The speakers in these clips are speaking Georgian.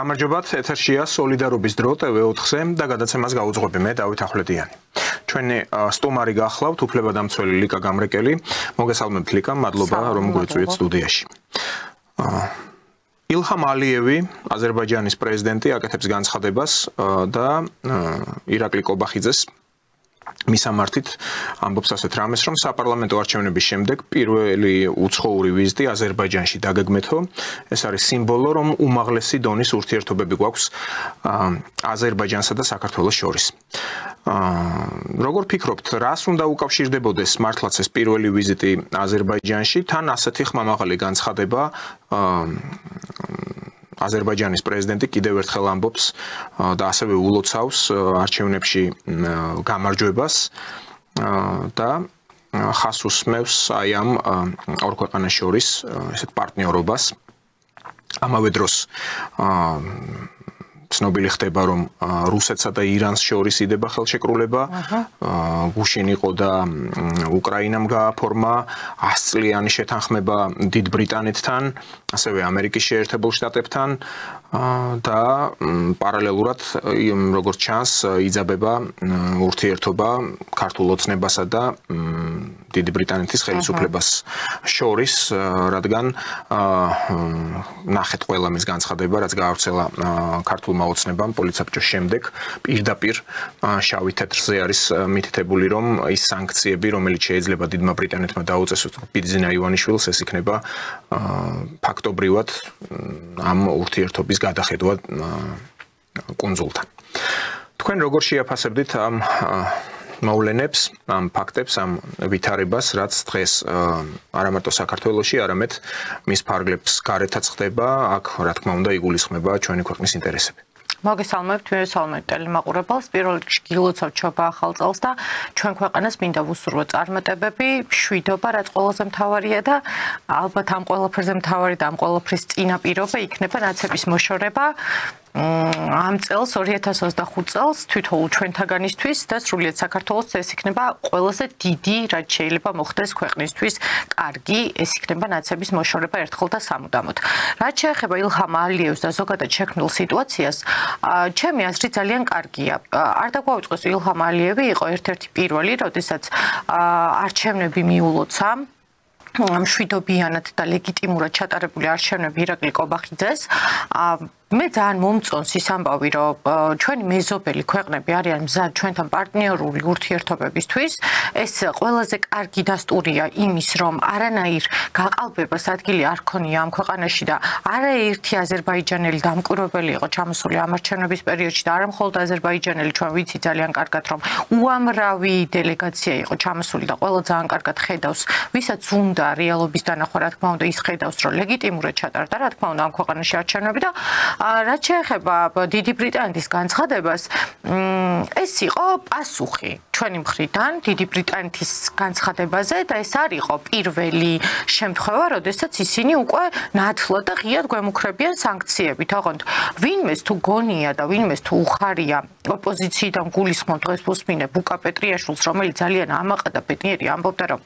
გამარჯობათ, ეთერშია სოლიდარობის დრო TV4-ზე და გადაცემას გაუძღვები მე დავით ახვლედიანი. ჩვენი სტუმარი გახლავთ უფლებადამცველი ლიკა გამრეკელი. მოგესალმებთ ლიკა, მადლობა რომ გვეწვიეთ სტუდიაში. ილჰამ ალიევი, აზერბაიჯანის პრეზიდენტი, აკეთებს განცხადებას და ირაკლი კობახიძეს მისამართით ამბობს ასეთ რამეს, რომ საპარლამენტო არჩევნების შემდეგ პირველი უცხოური ვიზიტი აზერბაიჯანში დაგეგმეთო. ეს არის სიმბოლო, რომ უმაღლესი დონის ურთიერთობები გვაქვს აზერბაიჯანსა და საქართველოს შორის. Როგორ ფიქრობთ, რას უნდა უკავშირდებოდეს მართლაც ეს პირველი ვიზიტი აზერბაიჯანში, თან ასეთი ხმამაღალი განცხადება აზერბაიჯანის პრეზიდენტი კიდევ ერთხელ ამბობს და ასევე ულოცავს არჩევნებში გამარჯვებას და ხას უსმევს აი ამ ორ ქვეყანას შორის ესეთ პარტნიორობას. ამავე დროს ცნობილი ხდება, რომ რუსეთსა და ირანს შორის იდება ხელშეკრულება. გუშინ იყო და უკრაინამ გააფორმა 100 წლიანი შეთანხმება დიდ ბრიტანეთთან, ასევე ამერიკის შეერთებულ შტატებთან და პარალელურად, როგორც ჩანს, იძაბება ურთიერთობა ქართულ ოცნებასა და დიდი ბრიტანეთის ხელისუფლებას შორის, რადგან ნახეთ ყველა მის განცხადება, რაც გაავრცელა ქართულმა ოცნებამ პოლიცაბჭოს შემდეგ პირდაპირ შავი თეთრზე არის მითითებული, რომ ის სანქციები, რომელიც შეიძლება დიდმა ბრიტანეთმა დაუწესოს ბიძინა ივანიშვილს, ეს იქნება ფაქტობრივად ამ ურთიერთობის გადახედვა კუნძულთან. თქვენ როგორ შეაფასებდით ამ მოვლენებს, ამ ფაქტებს, ამ ვითარებას, რაც დღეს არა მარტო საქართველოში, არამედ მის ფარგლებს გარეთაც ხდება, აქ რა თქმა უნდა იგულისხმება ჩვენი ქვეყნის ინტერესები. მოგესალმებთ, მივესალმებთ ტელემაყურებელს. პირველ რიგში გილოცავთ ჩობა ახალ წელს და ჩვენ ქვეყანას მინდა ვუსურვოთ წარმატებები, მშვიდობა, რაც ყველაზე მთავარია და ალბათ ამ ყველაფერზე მთავარი და ამ ყველაფრის წინაპირობა იქნება ნაცების მოშორება. ამ წელს 2025 წელს თვითონ ჩვენთაგანისთვის და სრულიად საქართველოს ეს იქნება ყველაზე დიდი, რაც შეიძლება მოხდეს ქვეყნისთვის, კარგი, ეს იქნება ნაცების მოშორება ერთხელ და სამუდამოდ. რაც შეეხება ილჰამ ალიევს და ზოგადად შექმნილ სიტუაციას, ჩემი აზრით ძალიან კარგია. არ დაგვაუწყოს ილჰამ ალიევი იყო ერთ-ერთი პირველი, როდესაც არჩევნები მიულოცა მშვიდობიანად და ლეგიტიმურად ჩატარებული არჩევნები ირაკლი კობახიძეს. მე ძალიან მომწონს ის ამბავი, რომ ჩვენი მეზობელი ქვეყნები არიან მზად ჩვენთან პარტნიორული ურთიერთობებისთვის. ეს ყველაზე კარგი დასტურია იმის, რომ არანაირ გაყალბებას ადგილი არ ქონია ამ ქვეყანაში და არაერთი აზერბაიჯანელი დამკვირვებელი იყო ჩამოსული ამ არჩევნების პერიოდში და არა მხოლოდ აზერბაიჯანელი, ჩვენ ვიცით ძალიან კარგად, რომ უამრავი დელეგაცია იყო ჩამოსული და ყველა ძალიან კარგად ხედავს, ვისაც უნდა რეალობის დანახვა, რა თქმა უნდა, ის ხედავს, რომ ლეგიტიმურად ჩატარდა, რა თქმა უნდა, ამ ქვეყანაში არჩევნები და რაც შეეხება დიდი ბრიტანეთის განცხადებას, ეს იყო პასუხი ჩვენი მხრიდან დიდი ბრიტანეთის განცხადებაზე და ეს არ იყო პირველი შემთხვევა, როდესაც ისინი უკვე ნათლად და ღიად გვემუქრებიან სანქციებით. ოღონდ ვინმეს თუ გონია და ვინმეს თუ უხარია ოპოზიციიდან გულისხმობ დღეს ვუსმინე ბუკა პეტრიაშვილს, რომელიც ძალიან ამაყა და ბედნიერი ამბობდა, რომ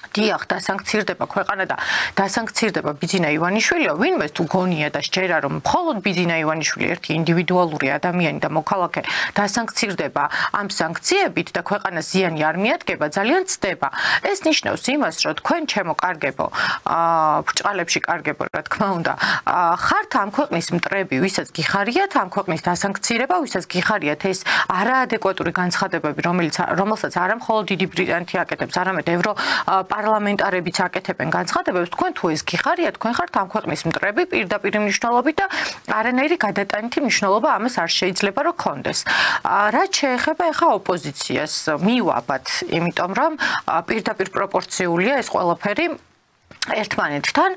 დიახ, დასანქცირდება ქვეყანა და დასანქცირდება ბიძინა ივანიშვილიო, ვინმეს თუ გონია და სჯერა, რომ მხოლოდ ბიძინა ივანიშვილი ერთი ინდივიდუალური ადამიანი და მოქალაქე დასანქცირდება ამ სანქციებით და ქვეყანას ზიანი არ მიადგება, ძალიან ცდება. ეს ნიშნავს იმას, რომ თქვენ ჩემო კარგებო, ბრჭყალებში კარგებო, რა თქმა უნდა, ხართ ამ ქვეყნის მტრები, ვისაც გიხარიათ ამ ქვეყნის დასანქცირება, ვისაც გიხარიათ ეს არაადეკვატური განცხადებები, რომელსაც არა მხოლოდ დიდი ბრიტანეთი აკეთებს, არამედ პარლამენტარებიც აკეთებენ განცხადებებს, თქვენ თუ ეს გიხარიათ, თქვენ ხართ ამ ქვეყნის მტრები პირდაპირ მნიშვნელობით და არანაირი გადატანითი მნიშვნელობა ამას არ შეიძლება რომ ქონდეს. რაც შეეხება ახლა ოპოზიციას, მივაბად, იმიტომ რომ პირდაპირ პროპორციულია ეს ყველაფერი ერთმანეთთან.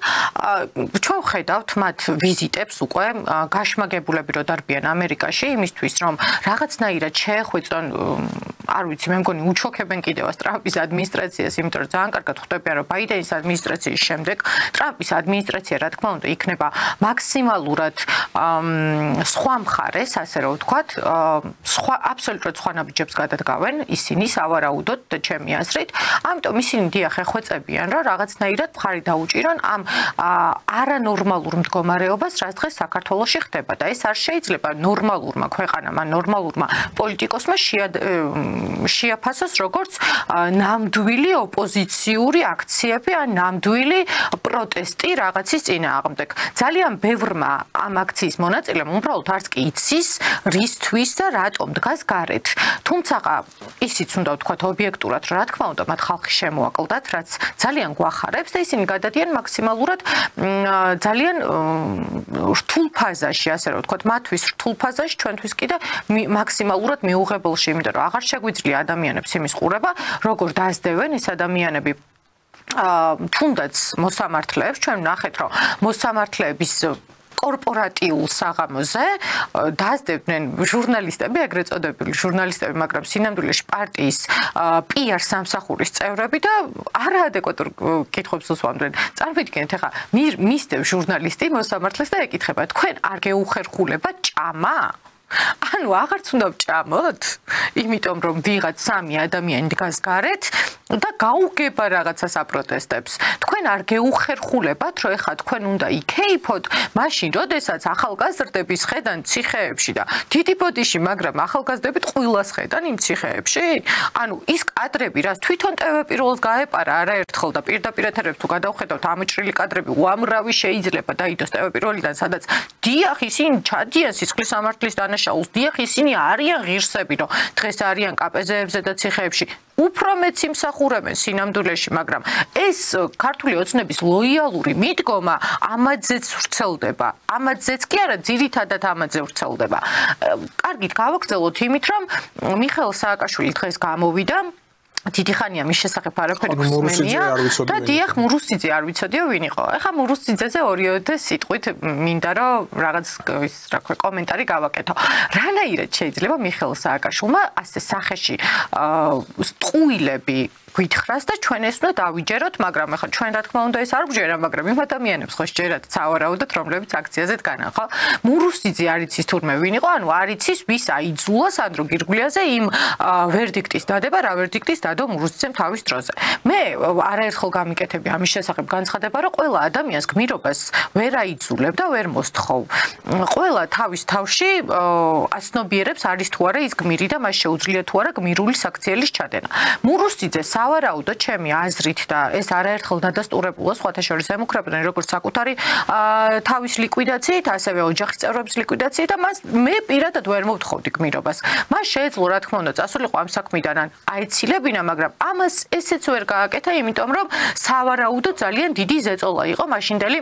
ჩვენ ვხედავთ მათ ვიზიტებს უკვე გაშმაგებულები რო დარბიან ამერიკაში იმისთვის, რომ რაღაცნაირად შეეხვეწონ არ ვიცი, მე მგონი უჩოქებენ კიდევაც ტრამპის ადმინისტრაციას, იმიტომ რომ ძალიან კარგად ხვდებიან, რომ ბაიდენის ადმინისტრაციის შემდეგ ტრამპის ადმინისტრაცია, რა თქმა უნდა, იქნება მაქსიმალურად სხვა მხარეს, ასე რომ ვთქვათ, სხვა აბსოლუტურად სხვა ნაბიჯებს გადადგავენ ისინი სავარაუდოდ და ჩემი აზრით. ამიტომ ისინი დიახ ეხვეწებიან, რომ რაღაცნაირად მხარი დაუჭირონ ამ არანორმალურ მდგომარეობას, რაც დღეს საქართველოში ხდება და ეს არ შეიძლება ნორმალურმა ქვეყანამ, ან ნორმალურმა პოლიტიკოსმა შეაფასოს როგორც ნამდვილი ოპოზიციური აქციები ან ნამდვილი პროტესტი რაღაცის წინააღმდეგ. ძალიან ბევრმა ამ აქციის მონაწილემ უბრალოდ არც კი იცის რისთვის და რატომ დგას გარეთ. თუმცა ისიც უნდა ვთქვათ ობიექტურად, რომ რა თქმა უნდა მათ ხალხი შემოაკლდათ, რაც ძალიან გვახარებს და ისინი გადადიან მაქსიმალურად ძალიან რთულ ფაზაში, ასე რომ ვთქვათ, მათთვის რთულ ფაზაში, ჩვენთვის კიდე მაქსიმალურად მიუღებელში, იმიტომ რომ აღარ შეგვიძლია ადამიანებს იმის ყურება, როგორ დაასდევენ ეს ადამიანები თუნდაც მოსამართლეებს, ჩვენ ვნახეთ, რომ მოსამართლეების კორპორატიულ საღამოზე დაასდებდნენ ჟურნალისტები, ეგრეთ წოდებული ჟურნალისტები, მაგრამ სინამდვილეში პარტიის PR სამსახურის წევრები და არაადეკვატურ კითხვებს უსვამდნენ. წარმოიდგინეთ, ახლა მისდევ ჟურნალისტი მოსამართლეს და ეკითხება, თქვენ არ გეუხერხულება ჭამა? ანუ აღარც უნდა ვჭამოთ, იმიტომ რომ ვიღაც სამი ადამიანი დგას გარეთ და გაუგება რაღაცა საპროტესტებს. თქვენ არ გეუხერხულებათ, რომ ეხლა თქვენ უნდა იქეიფოთ, მაშინ როდესაც ახალგაზრდები სხედან ციხეებში და დიდი ბოდიში, მაგრამ ახალგაზრდებით ყვილას ხედან იმ ციხეებში? ანუ ის კადრები, რაც თვითონ ტევე პირველს გაეპარა არაერთხელ და პირდაპირ ეთერებს თუ გადავხედავთ, ამოჭრილი კადრები უამრავი შეიძლება დაიდოს ტევე პირველიდან, სადაც დიახ ისინი ჩადიან სისხლის სამართლის დანაშაულს, დიახ ისინი არიან ღირსები, რომ დღეს არიან კაპეზეებზე და ციხეებში. უფრო მეც იმსახურებენ სინამდვილეში, მაგრამ ეს ქართული ოცნების ლოიალური მიდგომა ამაძეც ვრცელდება. ამაძეც კი არა, ძირითადად ამაძე ვრცელდება. კარგით გავაგრძელოთ იმით, რომ მიხეილ სააკაშვილი დღეს გამოვიდა დიდი ხანია მის შესახებ არაფერი გვსმენია და დიახ მურუსიძე არ ვიცოდიო ვინ იყო. ეხლა მურუსიძეზე ორიოდე სიტყვით მინდა რომ რაღაც ის რა ქვია კომენტარი გავაკეთო. რანაირად შეიძლება მიხეილ სააკაშვილმა ასე სახეში ტყუილები გითხრას და ჩვენ ეს უნდა დავიჯეროთ, მაგრამ ახლა ჩვენ რა თქმა უნდა ეს არ გვჯერა, მაგრამ იმ ადამიანებს ხო შეჯერათ სავარაუდოდ, რომლებიც აქციაზე დგანან, ხო? მურუსიძე არ იცის თურმე ვინ იყო, ანუ არ იცის ვის აიძულა სანდრო გირგულიაზე იმ ვერდიქტის დადება, რა ვერდიქტის დადო მურუსიძემ თავის დროზე. მე არაერთხელ გამიკეთები ამის შესახებ განცხადება, რომ ყველა ადამიანს გმირობას ვერ აიძულებ და ვერ მოსთხოვ. ყველა თავის თავში აცნობიერებს არის თუ არა ის გმირი და მას შეუძლია თუ არა გმირული საქციელის ჩადენა. მურუსიძე სავარაუდოდ ჩემი აზრით და ეს არაერთხელ დადასტურებულა სხვათა შორის ემუქრებდნენ როგორც საკუთარი თავის ლიკვიდაციით, ასევე ოჯახის წევრების ლიკვიდაციით და მე პირადად ვერ მოვთხოვდი გმირობას. მას შეეძლო რა თქმა უნდა წასულიყო ამ საქმიდან ან აეცილებინა, მაგრამ ამას ესეც ვერ გააკეთა, იმიტომ რომ სავარაუდოდ ძალიან დიდი ზეწოლა იყო მაშინდელი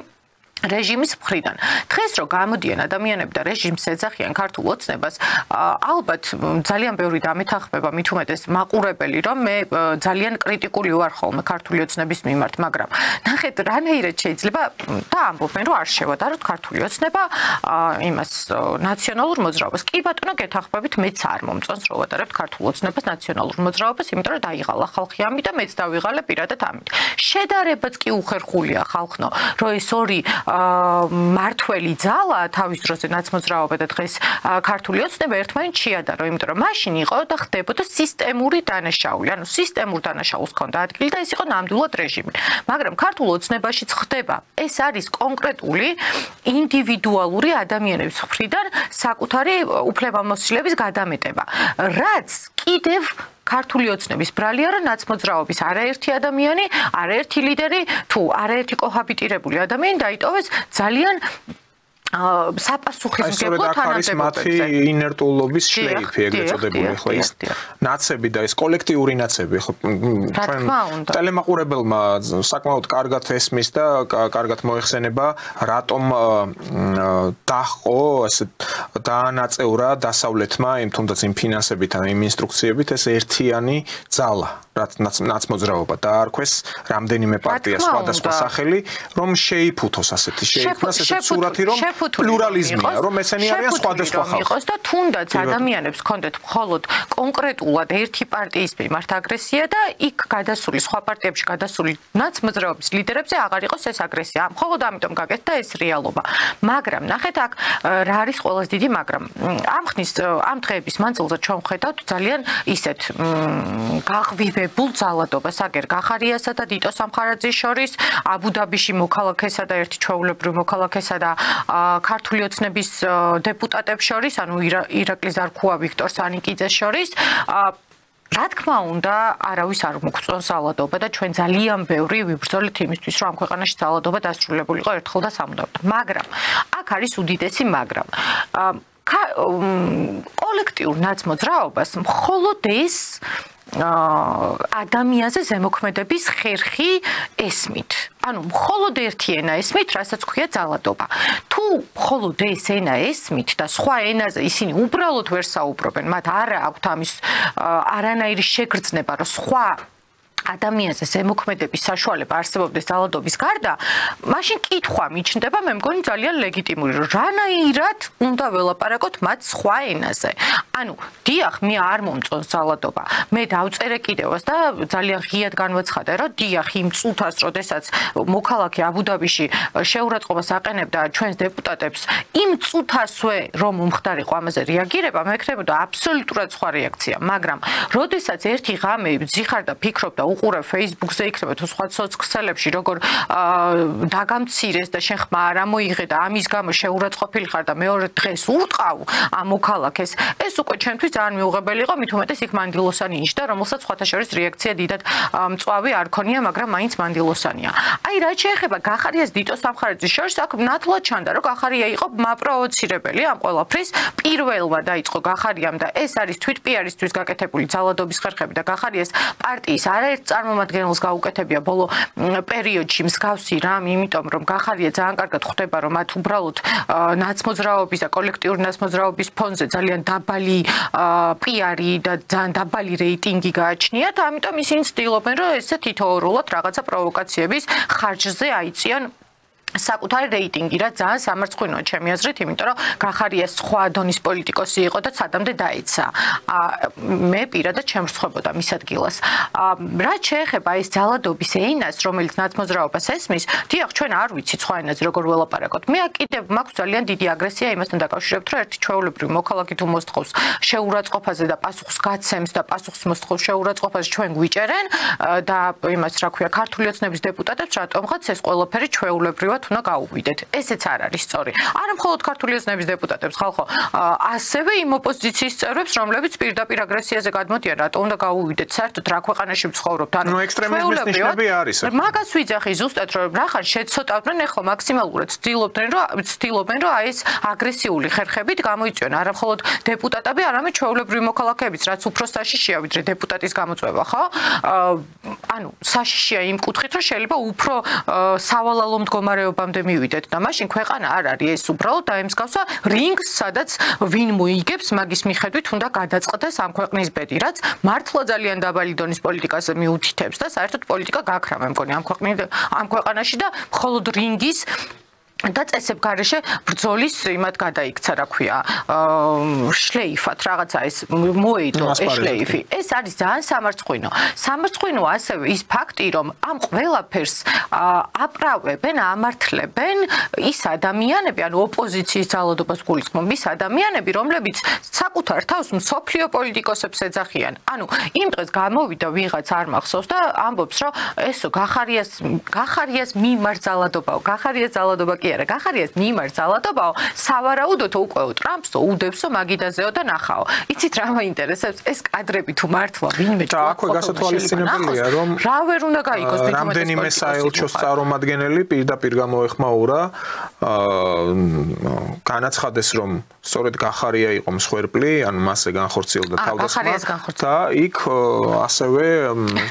რეჟიმის მხრიდან. დღეს რო გამოდიან ადამიანები და რეჟიმს ეძახიან ქართულ ოცნებას, ალბათ ძალიან ბევრი დამეთანხმება მით უმეტეს მაყურებელი, რომ მე ძალიან კრიტიკული ვარ ხოლმე ქართული ოცნების მიმართ, მაგრამ ნახეთ რანაირად შეიძლება და ამბობენ რომ არ შევადაროთ ქართული ოცნება იმას ნაციონალურ მოძრაობას. კი ბატონო გეთანხმებით, მეც არ მომწონს რომ ვადარებთ ქართულ ოცნებას ნაციონალურ მოძრაობას, იმიტომ რომ დაიღალა ხალხი ამით და მეც დავიღალე პირადად ამით. შედარებაც კი უხერხულია ხალხნო, რომ ეს ორი მართველი ძალა თავის დროზე ნაცმოძრაობა და დღეს ქართული ოცნება ერთმანეთს შეადარო, იმიტომ რომ მაშინ იყო და ხდებოდა სისტემური დანაშაული, ანუ სისტემურ დანაშაულს ჰქონდა ადგილი და ეს იყო ნამდვილად რეჟიმი. მაგრამ ქართულ ოცნებაშიც ხდება, ეს არის კონკრეტული ინდივიდუალური ადამიანების მხრიდან საკუთარი უფლებამოსილების გადამეტება, რაც კიდევ ქართული ოცნების ბრალია, რომ ნაცმოძრაობის არაერთი ადამიანი, არაერთი ლიდერი, თუ არაერთი კოჰაბიტირებული ადამიანი დაიტოვეს ძალიან საპასუხისმგებლო თანამდებობებზე. მათი ინერტულობის შლეიფი ეგრეთ წოდებული, ხო ის ნაცები და ეს კოლექტიური ნაცები, ხო ჩვენ ტელემაყურებელმა საკმაოდ კარგად ესმის და კარგად მოეხსენება, რატომ დაჰყო ასე დაანაწევრა დასავლეთმა იმ თუნდაც იმ ფინანსებით ან იმ ინსტრუქციებით ეს ერთიანი ძალა, რაც ნაცმოძრაობა დაარქვეს რამდენიმე პარტია სხვადასხვა სახელი, რომ შეიფუთოს ასეთი შეიქმნას ესეთი სურათი, რომ პლურალიზმია, რომ ესენი არიან სხვადასხვა ხალხი. იყოს და თუნდაც ადამიანებს ჰქონდეთ მხოლოდ კონკრეტულად ერთი პარტიის მიმართ აგრესია და იქ გადასული სხვა პარტიებში გადასული ნაცმოძრაობის ლიდერებზე აღარ იყოს ეს აგრესია. მხოლოდ ამიტომ გაკეთდა ეს რეალობა. მაგრამ ნახეთ აქ რა არის ყველაზე დიდი მაგრამ. ამ დღეების მანძილზე ჩვენ ვხედავთ ძალიან ისეთ გაღვივებულ ძალადობას აგერ გახარიასა და დიტო სამხარაძის შორის, აბუ-დაბიში მოქალაქესა და ერთი ჩვეულებრივ მოქალაქესა და ქართული ოცნების დეპუტატებს შორის, ანუ ირაკლი ზარქუა, ვიქტორ სანიკიძეს შორის რა თქმა უნდა, არავის არ მოგწონს ძალადობა და ჩვენ ძალიან ბევრი ვიბრძოლეთ იმისთვის, რომ ამ ქვეყანაში ძალადობა დასრულებულიყო ერთხელ და სამუდამოდ. მაგრამ აქ არის უდიდესი მაგრამ. კოლექტიურ ნაცმოძრაობას მხოლოდ ეს ადამიანზე ზემოქმედების ხერხი ესმით. ანუ მხოლოდ ერთი ენა ესმით, რასაც ქვია ძალადობა. თუ მხოლოდ ეს ენა ესმით და სხვა ენაზე ისინი უბრალოდ ვერ საუბრობენ, მათ არ აქვთ ამის არანაირი შეგრძნება, რომ სხვა ადამიანზე ზემოქმედების საშუალება არსებობდეს ძალადობის გარდა, მაშინ კითხვა მიჩნდება, მე მგონი ძალიან ლეგიტიმური, რომ რანაირად უნდა ველაპარაკოთ მათ სხვა ენაზე. ანუ დიახ, მე არ მომწონს ძალადობა. მე დავწერე კიდევაც და ძალიან ღიად განვაცხადე, რომ დიახ, იმ წუთას, როდესაც მოქალაქე აბუ-დაბიში შეურაცხყოფას აყენებდა ჩვენს დეპუტატებს, იმ წუთასვე რომ მომხდარიყო ამაზე რეაგირება, მე ექნებოდა აბსოლუტურად სხვა რეაქცია, მაგრამ როდესაც ერთი ღამე ვძიხარ და ფიქრობ და უყურებ Facebook-ზე იქნება თუ სხვა სოციალებში როგორ დაგამცირეს და შენ ხმა არ ამოიღე და ამის გამო შეურაცხყოფილი ხარ და მეორე დღეს ურტყავ ამ მოქალაქეს, ეს უკვე ჩემთვის ძალიან მიუღებელი იყო, მით უმეტეს იქ მანდილოსანი იჯდა, რომელსაც სხვათა შორის რეაქცია დიდად მწვავი არ ქონია, მაგრამ მაინც მანდილოსანია. აი რაც შეეხება გახარიას დიტო სამხარაძის შორის, აქ ნათლად ჩანდა, რომ გახარია იყო მაპროვოცირებელი ამ ყველაფრის, პირველმა დაიწყო გახარიამ და ეს არის თვით პიარისთვის გაკეთებული ძალადობის ხერხები და გახარიას პარტიის არაერთ წარმომადგენელს გაუკეთებია ბოლო პერიოდში მსგავსი რამ, იმიტომ რომ გახარია ძალიან კარგად ხვდება, რომ მათ უბრალოდ ნაცმოძრაობის და კოლექტიური ნაცმოძრაობის ფონზე ძალიან დაბალი პიარი და ძალიან დაბალი რეიტინგი გააჩნიათ, ამიტომ ისინი ცდილობენ, რომ ესე თითოეულურად რაღაცა პროვოკაციების ხარჯზე აიწიან საკუთარი რეიტინგი, რაც ძალიან სამარცხვინოა ჩემი აზრით, იმიტომ რომ გახარია სხვა დონის პოლიტიკოსი იყო და სადამდე დაეცა. მე პირადად შემრცხვებოდა მის ადგილას. რაც შეეხება ეს ძალადობის ენას, რომელიც ნაცმოძრაობას ესმის, დიახ, ჩვენ არ ვიცით სხვა ენაზე როგორ ველაპარაკოთ. მე კიდევ მაქვს ძალიან დიდი აგრესია იმასთან დაკავშირებით, რომ ერთი ჩვეულებრივი მოქალაქე თუ მოსთხოვს შეურაცხყოფაზე და პასუხს გაცემს და პასუხს მოსთხოვს შეურაცხყოფაზე, ჩვენ გვიჭერენ და იმას რა ქვია, ქართული ოცნების დეპუტატებს რატომღაც ეს ყველაფერი ჩვეულებრივად უნდა გაუვიდეთ. ესეც არ არის სწორი. არა მხოლოდ ქართული ოცნების დეპუტატებს, ხალხო, ასევე იმ ოპოზიციის წევრებს, რომლებიც პირდაპირ აგრესიაზე გადმოდიან, რატო უნდა გაუვიდეთ? საერთოდ რა ქვეყანაში ვცხოვრობთ? ანუ ექსტრემიზმის ნიშნები არის. მაგას ვიძახი ზუსტად, რომ რახან შეცოტავდნენ, ეხლა მაქსიმალურად ცდილობენ, რომ აი ეს აგრესიული ხერხებით გამოიწვიონ არა მხოლოდ დეპუტატები, არამედ ჩვეულებრივი მოქალაქეებიც, რაც უფრო საშიშია, ვიდრე დეპუტატის გამოწვევა, ხო? ანუ საშიშია იმ კუთხით, რომ შეიძლება უფრო სავალალო მდგომარეობამდე მივიდეთ და მაშინ ქვეყანა არ არის ეს უბრალოდ დაემსგავსა რინგს, სადაც ვინ მოიგებს, მაგის მიხედვით უნდა გადაწყდეს ამ ქვეყნის ბედი, რაც მართლა ძალიან დაბალი დონის პოლიტიკას მიუთითებს და საერთოდ პოლიტიკა გაქრა, მე მგონი ამ ქვეყანაში და მხოლოდ რინგის და წესებ გარეშე ბრძოლის იმად გადაიქცა, რა ქვია, შლეიფად რაღაცა ეს მოედო ეს შლეიფი. ეს არის ძალიან სამარცხვინო. სამარცხვინო ასევე ის ფაქტი, რომ ამ ყველაფერს აპრავებენ, ამართლებენ ის ადამიანები, ანუ ოპოზიციის ძალადობას გულისხმობ, ის ადამიანები, რომლებიც საკუთარ თავს მსოფლიო პოლიტიკოსებს ეძახიან. ანუ იმ დღეს გამოვიდა ვიღაც არ მახსოვს და ამბობს, რომ ესო გახარიას მიმართ ძალადობაო, გახარიას ძალადობა კი არა, გახარიას მიმართ ძალადობაო, სავარაუდოთო უკვე ტრამპსო უდევსო მაგიდაზეო და ნახაო. იცით რა მაინტერესებს ეს კადრები თუ მართლა ვინმე და აქვე გასათვალისწინებელია, რომ რა ვერ უნდა გაიგოს რამდენიმე საელჩოს წარმომადგენელი პირდაპირ გამოეხმაურა, განაცხადეს, რომ სწორედ გახარია იყო მსხვერპლი, ანუ მასზე განხორციელდა თავდასხმა და იქ ასევე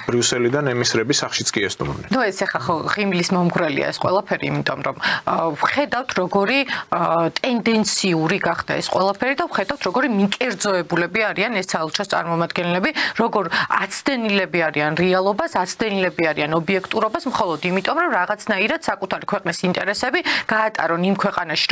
ბრიუსელიდან ემისრების სახშიც კი ესტუმრნენ. ნუ ეს ახლა ხო ღიმლის მომგვრელია ეს ყველაფერი, იმიტომ რომ ვხედავთ როგორი ტენდენციური გახდა ეს ყველაფერი და ვხედავთ როგორი მიკერძოებულები არიან ეს საელჩოს წარმომადგენლები, როგორ აცდენილები არიან რეალობას, აცდენილები არიან ობიექტურობას, მხოლოდ იმიტომ რომ რაღაცნაირად საკუთარი ქვეყნის ინტერესები გაატარონ იმ ქვეყანაში,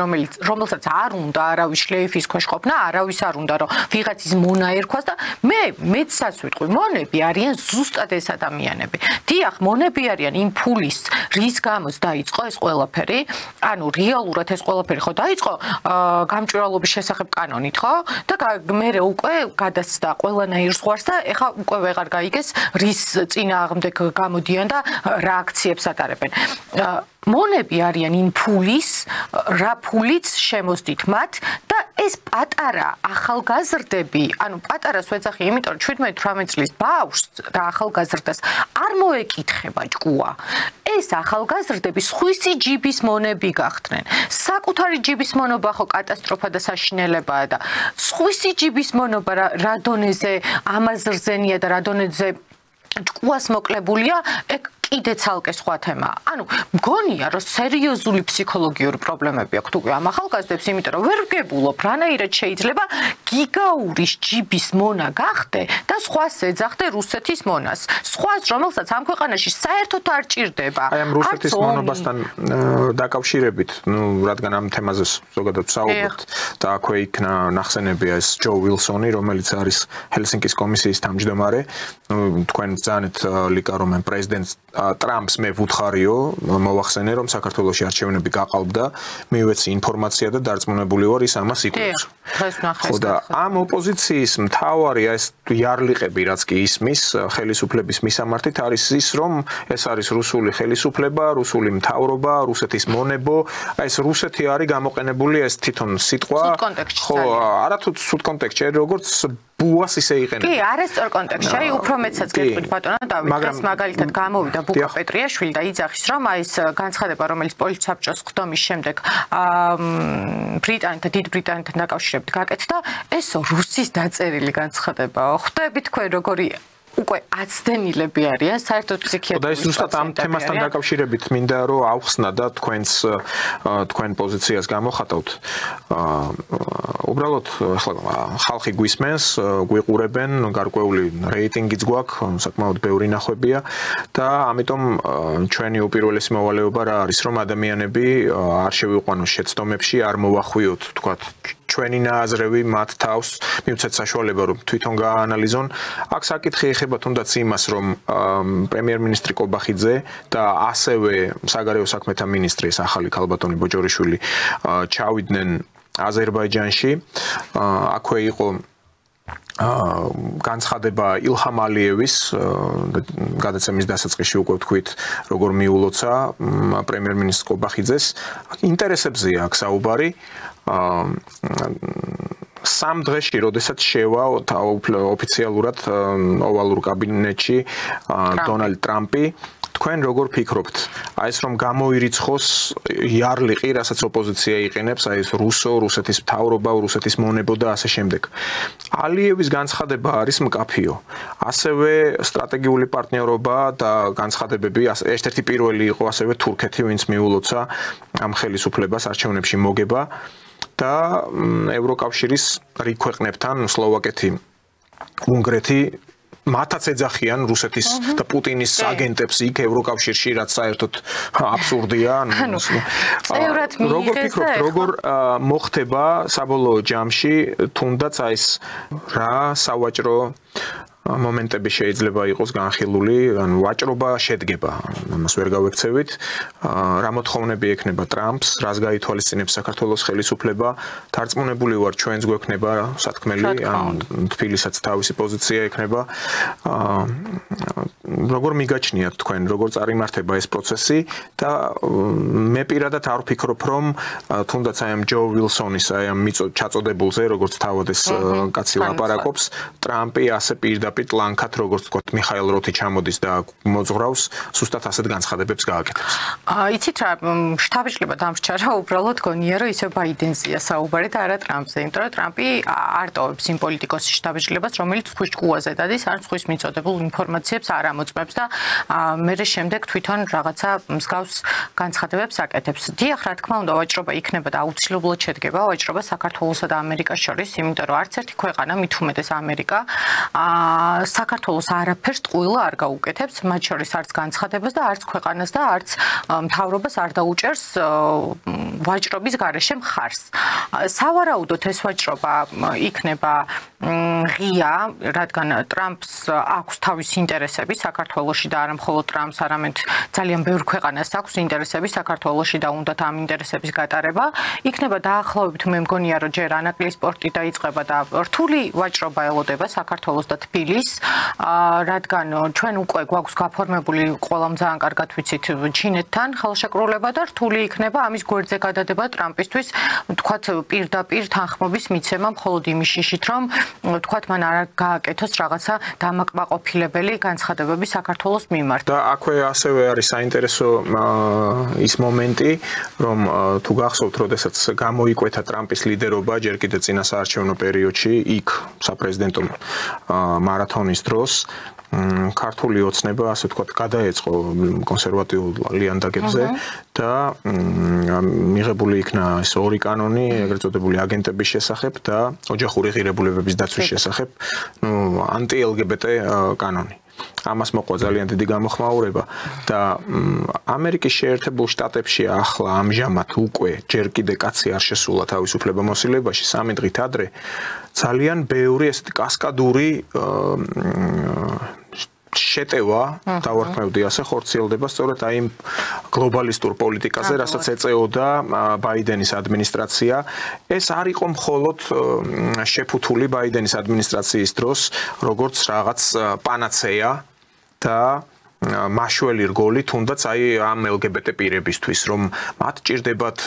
რომელსაც არ უნდა არავის შლეიფის ქვეშ ყოფნა, არავის არ უნდა რომ ვიღაცის მონა ერქვას და მეცაც ვიტყვი, მონები არიან ზუსტად ეს ადამიანები. დიახ, მონები არიან იმ ფულის, რის გამოც დაიწყო ეს ყველაფერი. ანუ რეალურად ეს ყველაფერი ხო დაიწყო გამჭვირვალობის შესახებ კანონით, ხო? და მერე უკვე გადასცდა ყველანაირ ზღვარს და ეხა უკვე ვეღარ გაიგეს რის წინააღმდეგ გამოდიან და რა აქციებს ატარებენ. მონები არიან იმ ფულის, რა ფულიც შემოსდით მათ და ეს პატარა ახალგაზრდები, ანუ პატარას ვეძახი, იმიტომ რომ 17-18 წლის ბავშვს და ახალგაზრდას არ მოეკითხება ჭკუა. ეს ახალგაზრდები სხვისი ჯიბის მონები გახდნენ. საკუთარი ჯიბის მონობა ხო კატასტროფა და საშინელებაა და სხვისი ჯიბის მონობა რა დონეზე ამაზრზენია და რა დონეზე ჭკუას მოკლებულია, კიდე ცალკე სხვა თემაა. ანუ მგონია რომ სერიოზული ფსიქოლოგიური პრობლემები აქვს უკვე ამ ახალგაზრდებს, იმიტომ რომ ვერ ვგებულობ რანაირად შეიძლება გიგაურის ჯიბის მონა გახდე და სხვას ეძახდე რუსეთის მონას. სხვას, რომელსაც ამ ქვეყანაში საერთოდ არ ჭირდება. აი ამ რუსეთის მონობასთან დაკავშირებით, რადგან ამ თემაზე ზოგადად ვსაუბრობთ და აქვე იქნა ნახსენებია ეს ჯო ვილსონი, რომელიც არის ჰელსინკის კომისიის თავმჯდომარე. თქვენ ბრძანეთ ლიკა რომ პრეზიდენტს ტრამპს მე ვუთხარიო, მოვახსენე რომ საქართველოში არჩევნები გაყალბდა, მივეცი ინფორმაცია და დარწმუნებული ვარ ის ამას იკვლევს. ხო და ამ ოპოზიციის მთავარი ეს იარლიყები რაც კი ისმის ხელისუფლების მისამართით არის ის რომ ეს არის რუსული ხელისუფლება, რუსული მთავრობა, რუსეთის მონებო, აი ეს რუსეთი არის გამოყენებული ეს თვითონ სიტყვა. ხო, არათუ სუთ კონტექსტში, როგორც ბუას ისე იყენებენ. კი, არასწორ კონტექსტში, აი უფრო მეცაც გეტყვით ბატონო დავით, ეს მაგალითად გამოვიდა ბუკა პეტრიაშვილი და იძახის რომ აი ეს განცხადება რომელიც პოლიცსაბჭოს ხდომის შემდეგ ბრიტანეთთან, დიდ ბრიტანეთთან დაკავშირებით გაკეთდა, ეს რუსის დაწერილი განცხადებაა. ხვდები თქვენ როგორი უკვე აცდენილები არიან საერთოდ ფსიქიატრიის. და ეს ზუსტად ამ თემასთან დაკავშირებით მინდა რომ ავხსნა და თქვენ პოზიციას გამოხატავთ. უბრალოდ ახლა ხალხი გვისმენს, გვიყურებენ, გარკვეული რეიტინგიც გვაქვს, საკმაოდ ბევრი ნახვებია და ამიტომ ჩვენი უპირველესი მოვალეობა რა არის, რომ ადამიანები არ შევიყვანოს შეცდომებში, არ მოვახვიოთ, თქვათ, ჩვენი ნააზრევი მათ თავს, მივცეთ საშუალება რომ თვითონ გააანალიზონ. აქ საკითხი ეხება თუნდაც იმას, რომ პრემიერ-მინისტრი კობახიძე და ასევე საგარეო საქმეთა მინისტრი ახალი ქალბატონი ბოჯორიშვილი ჩავიდნენ აზერბაიჯანში. აქვე იყო განცხადება ილჰამ ალიევის გადაცემის დასაწყისში უკვე ვთქვით, როგორ მიულოცა პრემიერ-მინისტრ კობახიძეს. ინტერესებზეა აქ საუბარი. სამ დღეში, როდესაც შევა ოფიციალურად ოვალურ კაბინეტში დონალდ ტრამპი, თქვენ როგორ ფიქრობთ? აი ეს რომ გამოირიცხოს იარლიყი, რასაც ოპოზიცია იყენებს, აი ეს რუსეთის მთავრობა, რუსეთის მონებო და ასე შემდეგ. ალიევის განცხადება არის მკაფიო. ასევე სტრატეგიული პარტნიორობა და განცხადებები, ერთ-ერთი პირველი იყო ასევე თურქეთი, ვინც მიულოცა ამ ხელისუფლებას არჩევნებში მოგება. და ევროკავშირის რიგ ქვეყნებთან სლოვაკეთი, უნგრეთი მათაც ეძახიან რუსეთის და პუტინის აგენტებს იქ ევროკავშირში, რაც საერთოდ აბსურდია. როგორ ფიქრობთ, როგორ მოხდება საბოლოო ჯამში თუნდაც აი ეს რა სავაჭრო მომენტები შეიძლება იყოს განხილული, ანუ ვაჭრობა შედგება, ამას ვერ გავექცევით. რა მოთხოვნები ექნება ტრამპს, რას გაითვალისწინებს საქართველოს ხელისუფლება, დარწმუნებული ვარ ჩვენს გვექნება სათქმელი, ან თბილისსაც თავისი პოზიცია ექნება. როგორ მიგაჩნიათ თქვენ, როგორ წარიმართება ეს პროცესი და მე პირადად არ ვფიქრობ, რომ თუნდაც აი ამ ჯო ვილსონის, აი ამ ჩაწოდებულზე, როგორც თავად ეს კაცი ლაპარაკობს, ტრამპი ასე პირდაპირ პირდაპირ ტლანქად, როგორც ვთქვათ, მიხაილ როთი ჩამოდის და მოძღვრავს, სუსტად ასეთ განცხადებებს გააკეთებს. იცით რა, შტაბ-შტაბი დამრჩა რა, უბრალოდ გონია რომ ისე ბაიდენზეა საუბარი და არა ტრამპზე, იმიტომ რომ ტრამპი არ ტოვებს იმ პოლიტიკოსის შტაბ-შტაბს, რომელიც ხვის ჭკუაზე დადის, ან ხვის მიწოდებულ ინფორმაციებს არ ამოწმებს და მერე შემდეგ თვითონ რაღაცა მსგავს განცხადებებს აკეთებს. დიახ, რა თქმა უნდა, ვაჭრობა იქნება და აუცილებლად შედგება ვაჭრობა საქართველოსა და ამერიკას შორის, იმიტომ რომ არც ერთი ქვეყანა, მით უმეტეს ამერიკა, საქართველოს არაფერს ტყუილა არ გაუკეთებს, მათ შორის არც განცხადებას და არც ქვეყანას და არც მთავრობას არ დაუჭერს ვაჭრობის გარეშე მხარს. სავარაუდოდ ეს ვაჭრობა იქნება ღია, რადგან ტრამპს აქვს თავის ინტერესები საქართველოში და არა მხოლოდ ტრამპს, არამედ ძალიან ბევრ ქვეყანას აქვს ინტერესები საქართველოში და უნდათ ამ ინტერესების გატარება. იქნება დაახლოებით, მე მგონია, რომ ჯერ ანაკლის პორტი დაიწყება და რთული ვაჭრობა ელოდება საქართველოს და თბილის, რადგან ჩვენ უკვე გვაქვს გაფორმებული ყველამ ძალიან კარგად ვიცით ჩინეთთან ხელშეკრულება და რთული იქნება ამის გვერდზე გადადება ტრამპისთვის, თქვათ პირდაპირ თანხმობის მიცემა მხოლოდ იმის შიშით, რომ თქვათ მან არ გააკეთოს რაღაცა დამაკმაყოფილებელი განცხადებები საქართველოს მიმართ. და აქვე ასევე არის საინტერესო ის მომენტი, რომ თუ გახსოვთ, როდესაც გამოიკვეთა ტრამპის ლიდერობა ჯერ კიდევ წინა საარჩევნო პერიოდში, იქ საპრეზიდენტო მარათონის დროს ქართული ოცნება, ასე ვთქვათ, გადაეწყო კონსერვატიულ ლიანდაგებზე და მიღებული იქნა ეს ორი კანონი, ეგრეთ წოდებული აგენტების შესახებ და ოჯახური ღირებულებების დაცვის შესახებ, ანტი-LGBT კანონი. ამას მოყვა ძალიან დიდი გამოხმაურება და ამერიკის შეერთებულ შტატებში ახლა ამჟამად უკვე ჯერ კიდევ კაცი არ შესულა თავისუფლებამოსილებაში 3 დღით ადრე ძალიან ბევრი ესეთი კასკადური შეტევა დავარქმევდი ასე ხორციელდება სწორედ აი იმ გლობალისტურ პოლიტიკაზე, რასაც ეწეოდა ბაიდენის ადმინისტრაცია. ეს არ იყო მხოლოდ შეფუთული ბაიდენის ადმინისტრაციის დროს, როგორც რაღაც პანაცეა და მაშველი რგოლი თუნდაც აი ამ LGBT პირებისთვის, რომ მათ ჭირდებათ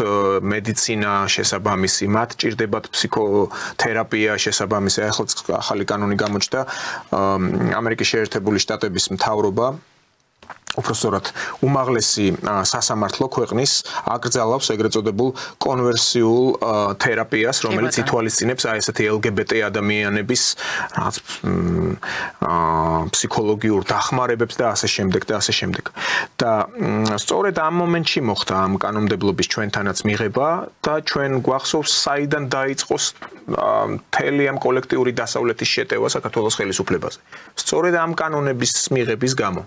მედიცინა შესაბამისი, მათ ჭირდებათ ფსიქოთერაპია შესაბამისი. ახლა ახალი კანონი გამოჩნდა ამერიკის შეერთებული შტატების მთავრობა უпростоრად უმაღლესი სასამართლო ქვეყნის აკრძალავს ეგრეთ წოდებულ კონვერსიულ თერაპიას, რომელიც ითვალისწინებს აი ესეთი LGBT ადამიანების რაღაც ფსიქოლოგიურ დახმარებებს და ასე შემდეგ და ასე შემდეგ. და სწორედ ამ მომენტში მოხდა ამ კანონმდებლობის ჩვენთანაც მიღება და ჩვენ გვახსოვს საიდან დაიწყოს მთელი ამ კოლექტიური დასავლეთის შეტევა საქართველოს ხელისუფლებაზე. სწორედ ამ კანონების მიღების გამო.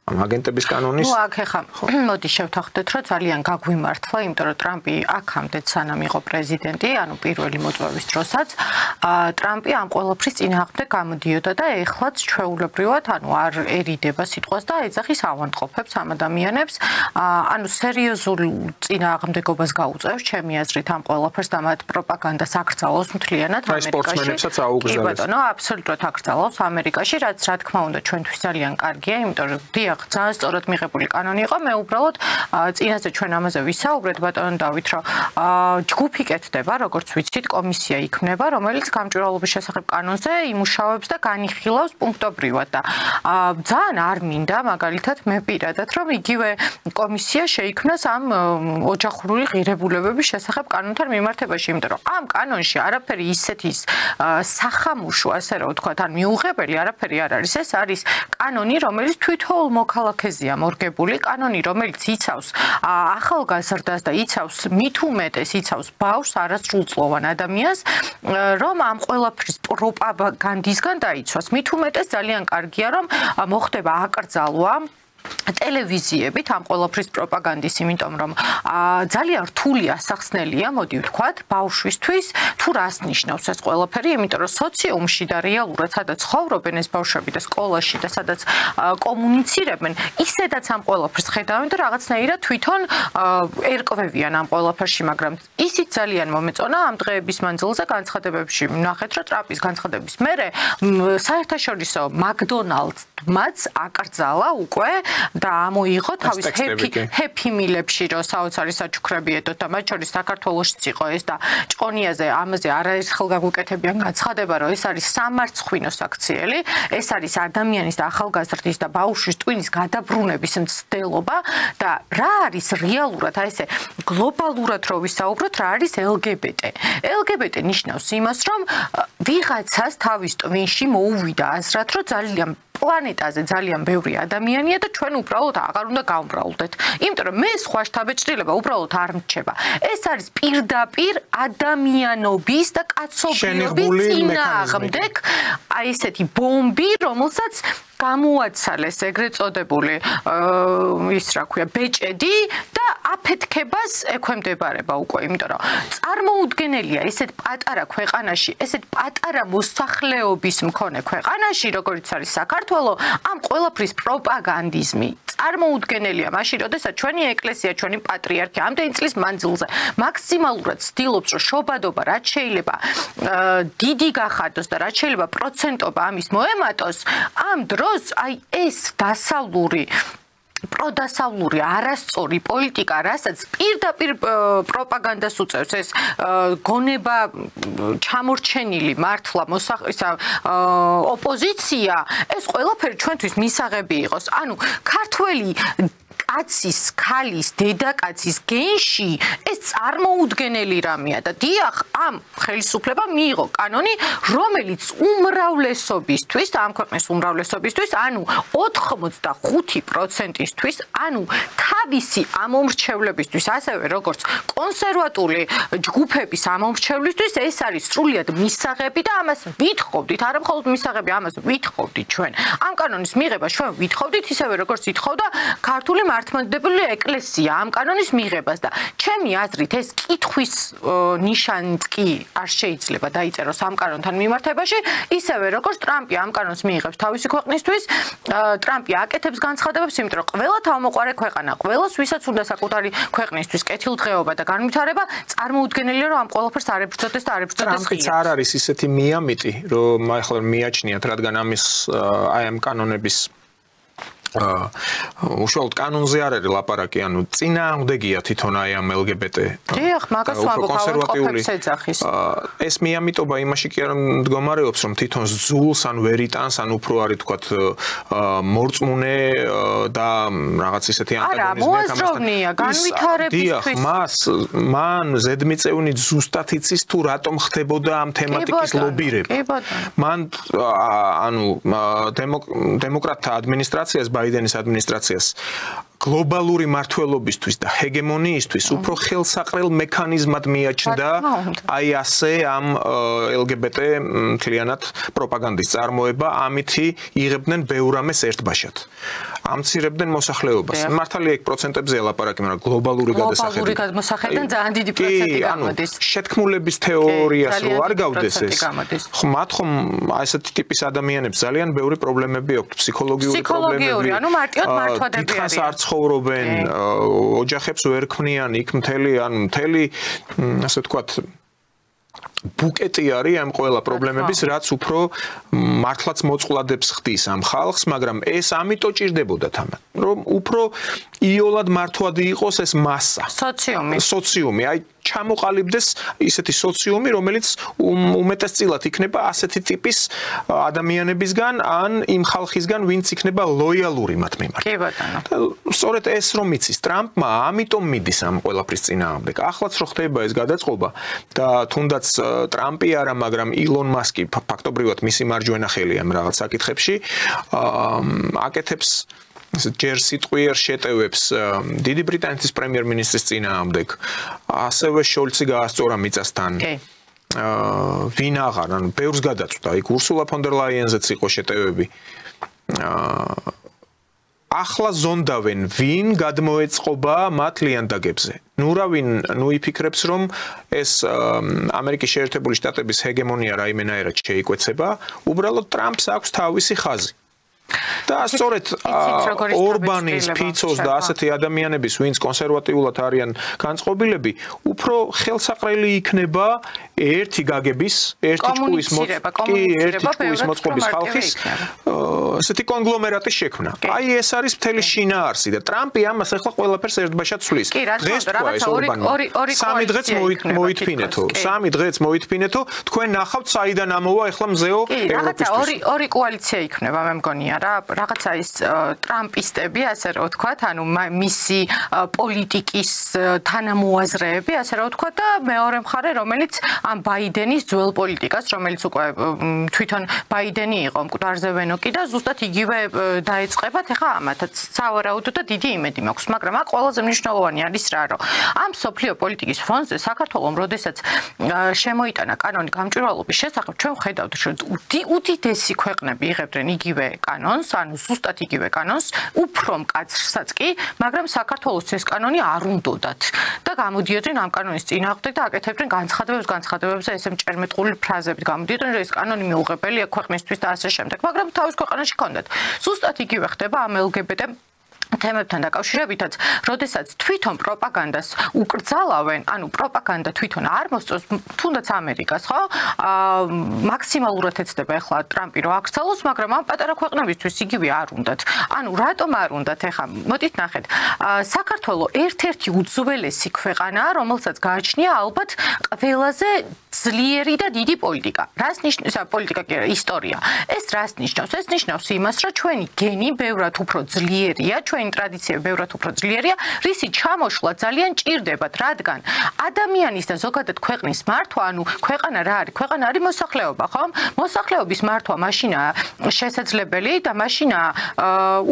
ამ აგენტების კანონის. აქ ახლა მოდი შევთანხმდეთ, რომ ძალიან გაგვიმართლა, იმიტომ რომ ტრამპი აქამდე სანამ იყო პრეზიდენტი, ანუ პირველი მოწვევის დროსაც, ტრამპი ამ ყველაფრის წინააღმდეგ გამოდიოდა და ეხლაც ჩვეულებრივად, ანუ არ ერიდება სიტყვას და ეძახის ავადმყოფებს ამ ადამიანებს, ანუ სერიოზულ წინააღმდეგობას გაუწევს, ჩემი აზრით, ამ ყველაფერს და მათ პროპაგანდას აკრძალავს მთლიანად ამერიკაში. სპორტსმენებსაც აუგზავნებს. კი ბატონო, აბსოლუტურად აკრძალავს ამერიკაში, რაც რა თქმა უნდა ჩვენთვის ძალიან კარგია, იმიტომ რომ ძალიან სწორად მიღებული კანონი იყო. მე უბრალოდ წინაზე ჩვენ ამაზე ვისაუბრეთ ბატონო დავით, რომ ჯგუფი კეთდება, როგორც ვიცით, კომისია იქმნება, რომელიც გამჭვირვალობის შესახებ კანონზე იმუშავებს და განიხილავს პუნქტობრივად და ძალიან არ მინდა მაგალითად მე პირადად, რომ იგივე კომისია შეიქმნას ამ ოჯახური ღირებულებების შესახებ კანონთან მიმართებაში, იმიტომ რომ ამ კანონში არაფერი ისეთი სახამუშო, ასე რომ ვთქვათ, ან მიუღებელი არაფერი არ არის. ეს არის კანონი, რომელიც თვითონ მოქალაქეზეა მორგებული, კანონი, რომელიც იცავს ახალგაზრდას და იცავს მით უმეტეს იცავს ბავშვს, არასრულწლოვან ადამიანს, რომ ამ ყველაფრის პროპაგანდისგან დაიცვას. მით უმეტეს ძალიან კარგია, რომ მოხდება აკრძალვა ტელევიზიებით ამ ყველაფრის პროპაგანდის, იმიტომ რომ ძალიან რთული ასახსნელია, მოდი ვთქვათ, ბავშვისთვის თუ რას ნიშნავს ეს ყველაფერი, იმიტომ რომ სოციუმში და რეალურად სადაც ცხოვრობენ ეს ბავშვები და სკოლაში და სადაც კომუნიცირებენ, ისედაც ამ ყველაფერს ხედავენ და რაღაცნაირად თვითონ ერკვევიან ამ ყველაფერში, მაგრამ ისიც ძალიან მომეწონა ამ დღეების მანძილზე განცხადებებში. ნახეთ, რომ ტრამპის განცხადების მერე საერთაშორისო მაკდონალდს აკრძალა უკვე და ამოიღო თავის ჰეფიმილებში რომ საოცარი საჩუქრები ედოთ და მათ შორის საქართველოშიც იყო ეს და ჭყონიაზე ამაზე არაერთხელ გაგვიკეთებიან გაცხადება რომ ეს არის სამარცხვინო საქციელი ეს არის ადამიანის და ახალგაზრდის და ბავშვის ტვინის გადაბრუნების მცდელობა და რა არის რეალურად აი ესე გლობალურად რო ვისაუბროთ რა არის LGBT ნიშნავს იმას რომ ვიღაცას თავის ტვინში მოუვიდა აზრად რომ ძალიან პლანეტაზე ძალიან ბევრი ადამიანია და ჩვენ უბრალოდ აღარ უნდა გავმრავლდეთ. იმიტომ რომ მე სხვა შთაბეჭდილება უბრალოდ არ მრჩება. ეს არის პირდაპირ ადამიანობის და კაცობრიობის წინააღმდეგ აი ესეთი ბომბი, რომელსაც გამოაცალეს ეგრეთ წოდებული ის რა ქვია ბეჭედი და აფეთქებას ექვემდებარება უკვე, იმიტომ რომ წარმოუდგენელია ესეთ პატარა ქვეყანაში, ესეთ პატარა მოსახლეობის მქონე ქვეყანაში, როგორც არის საქართველო, ამ ყველაფრის პროპაგანდიზმი წარმოუდგენელია, მაშინ როდესაც ჩვენი ეკლესია, ჩვენი პატრიარქი ამდენი წლის მანძილზე მაქსიმალურად ცდილობს, რომ შობადობა რაც შეიძლება დიდი გახადოს და რაც შეიძლება პროცენტობა ამის მოემატოს, ამ დროს აი ეს პროდასავლური არასწორი პოლიტიკა, რასაც პირდაპირ პროპაგანდას უწევს ეს გონება ჩამორჩენილი მართლა ოპოზიცია, ეს ყველაფერი ჩვენთვის მისაღები იყოს. ანუ ქართველი კაცის, ქალის, დედაკაცის გენში ეს წარმოუდგენელი რამეა და დიახ, ამ ხელისუფლებამ მიიღო კანონი, რომელიც უმრავლესობისთვის, ამ ქვეყნის უმრავლესობისთვის, ანუ 85%-ისთვის, ანუ თავისი ამომრჩევლებისთვის, ასევე როგორც კონსერვატული ჯგუფების ამომრჩევლისთვის, ეს არის სრულიად მისაღები და ამას ვითხოვდით, არა მხოლოდ მისაღები, ამას ვითხოვდით ჩვენ. ამ კანონის მიღებას ჩვენ ვითხოვდით, ისევე როგორც ითხოვდა ქართული მართლმადიდებელი ეკლესია ამ კანონის მიღებას და ჩემი აზრით ეს კითხვის ნიშანიც კი არ შეიძლება დაიწეროს ამ კანონთან მიმართებაში, ისევე როგორც ტრამპი ამ კანონს მიიღებს თავისი ქვეყნისთვის, ტრამპი აკეთებს განცხადებებს, იმიტომ რომ ყველა თავმოყარე ქვეყანა, ყველას ვისაც უნდა საკუთარი ქვეყნისთვის კეთილდღეობა და განვითარება, წარმოუდგენელია რომ ამ ყველაფერს არ ებრძოდეს და არ ებრძოდეს ღიად. ტრამპიც არ არის ისეთი მიამიტი, რომ ახლა მიაჩნიათ, რადგან ამის აი ამ კანონების უშუალოდ კანონზე არ არის ლაპარაკი, ანუ წინააღმდეგია თვითონ აი ამ LGBT. დიახ, მაგას კონსერვატიული ეძახის. ეს მიამიტობა იმაში კი არ მდგომარეობს, რომ თვითონ ზულს ან ვერიტანს, ან უფრო არის თქვათ მორწმუნე და რაღაც ისეთი ანტაგონიზმი ამასთან. განვითარებისთვის. მან ზედმიწევნი ზუსტად იცის თუ რატომ ხდებოდა ამ თემატიკის ლობირება. მან ანუ დემოკრატთა ადმინისტრაციას ბაიდენის ადმინისტრაციას გლობალური მართლობისთვის და ჰეგემონიისთვის უფრო ხელსაყრელ მექანიზმად მიაჩნდა აი ასე ამ LGBT მთლიანად პროპაგანდის წარმოება, ამითი იღებდნენ ბევრ ამას ერთბაშად. ამცირებდნენ მოსახლეობას. მართალია იქ პროცენტებზე ლაპარაკი, მაგრამ გლობალური გადასახედი. გლობალური გადასახედიდან ძალიან დიდი პროცენტი გამოდის. შეთქმულების თეორიას რო არ გავდეს ეს. მათ ხომ ასეთი ტიპის ადამიანებს ძალიან ბევრი პრობლემები აქვთ, ფსიქოლოგიური პრობლემები. ანუ მარტივად მართვადებები არიან. ცხოვრობენ, ოჯახებს ვერ ქმნიან, იქ მთელი ასე ვთქვათ ბუკეტი არის ამ ყველა პრობლემების, რაც უფრო მართლაც მოწყვლადებს ხდის ამ ხალხს, მაგრამ ეს ამიტომ ჭირდებოდათ ამან, რომ უფრო იოლად მართვადი იყოს ეს მასა. სოციუმი, აი ჩამოყალიბდეს ისეთი სოციუმი, რომელიც უმეტესწილად იქნება ასეთი ტიპის ადამიანებისგან, ან იმ ხალხისგან, ვინც იქნება ლოიალური მათ მიმართ. კი ბატონო. სწორედ ეს რომ იცის ტრამპმა, ამიტომ მიდის ამ ყველაფრის წინააღმდეგ. ახლაც რო ხდება ეს გადაწყობა და თუნდაც ტრამპი არა, მაგრამ ილონ მასკი ფაქტობრივად მისი მარჯვენა ხელია ამ რაღაც საკითხებში, აკეთებს ჯერ სიტყვიერ შეტევებს დიდი ბრიტანეთის პრემიერ-მინისტრის წინააღმდეგ, ასევე შოლცი გაასწორა მიწასთან. ვინ აღარ, ანუ ბევრს გადაწვდა, იქ ურსულა ფონ დერ ლაიენზეც იყო შეტევები. ახლა ზონდავენ, ვინ გადმოეწყობა მათ ლიანდაგებზე. ნუ იფიქრებს, რომ ეს ამერიკის შეერთებული შტატების ჰეგემონია რაიმენაერად შეიკვეცება, უბრალოდ ტრამპს აქვს თავისი ხაზი. და და სწორედ ორბანის, ფიცოს და ასეთი ადამიანების, ვინც კონსერვატიულად არიან განწყობილები, უფრო ხელსაყრელი იქნება ერთი გაგების, ერთი ჭკუის მოწყობის ხალხის ესეთი კონგლომერატის შექმნა. აი ეს არის მთელი შინაარსი და ტრამპი ამას ახლა ყველაფერს ერთბაშად ცვლის. დღეს თქვა ეს ორბანმა 3 დღეც მოითფინეთო. 3 დღეც მოითფინეთო, თქვენ ნახავთ საიდან ამოვა ახლა მზეო ევროპისთვის. ორი კოალიცია იქნება, მე მგონია რა, რაღაცა ის ტრამპისტები, ასე რომ ვთქვათ, ანუ მისი პოლიტიკის თანამოაზრეები, ასე რომ ვთქვათ და მეორე მხარე, რომელიც ამ ბაიდენის ძველ პოლიტიკას, რომელიც უკვე თვითონ ბაიდენი იყო მკვდარზე ვენოკი და ზუსტად იგივე დაეწყებათ, ეხლა ამათაც სავარაუდო და დიდი იმედი მაქვს, მაგრამ აქ ყველაზე მნიშვნელოვანი არის რა, რომ ამ სოფლიო პოლიტიკის ფონზე საქართველოს როდესაც შემოიტანა კანონი გამჭვირვალობის შესახებ, ჩვენ ვხედავთ, რომ უდიდესი ქვეყნები იღებდნენ იგივე კანონს, ანუ ზუსტად იგივე კანონს, უფრო მკაცრსაც კი, მაგრამ საქართველოს ეს კანონი არ უნდათ და გამოდიოდნენ ამ კანონის წინააღმდეგ და აკეთებდნენ განცხადებებზე ესე მჭერმეტყული ფრაზებით გამოდიოდნენ, რომ ეს კანონი მიუღებელია ქვეყნისთვის და ასე შემდეგ, მაგრამ თავის ქვეყანაში ჰქონდათ. ზუსტად იგივე ხდება ამ LGBT თემებთან დაკავშირებითაც, როდესაც თვითონ პროპაგანდას უკრძალავენ, ანუ პროპაგანდა თვითონ არ მოსწონს, თუნდაც ამერიკას, ხო? მაქსიმალურად ეცდება ახლა ტრამპი რომ აქცალოს, მაგრამ ამ პატარა ქვეყნებისთვის იგივე არ უნდათ. ანუ რატომ არ უნდათ ახლა? მოდით ნახეთ. საქართველოს ერთ-ერთი უძველესი ქვეყანაა, რომელსაც გააჩნია ალბათ ყველაზე ძლიერი და დიდი პოლიტიკა. რას ნიშნავს პოლიტიკა კი არა, ისტორია. ეს რას ნიშნავს? ეს ნიშნავს იმას, რომ ჩვენი გენი ბევრად უფრო ძლიერია, ჩვენი ტრადიციები ბევრად უფრო ძლიერია, რისი ჩამოშლა ძალიან ჭირდებათ, რადგან ადამიანის და ზოგადად ქვეყნის მართვა, ანუ ქვეყანა რა არის? ქვეყანა არის მოსახლეობა, ხო? მოსახლეობის მართვა მაშინაა შესაძლებელი და მაშინაა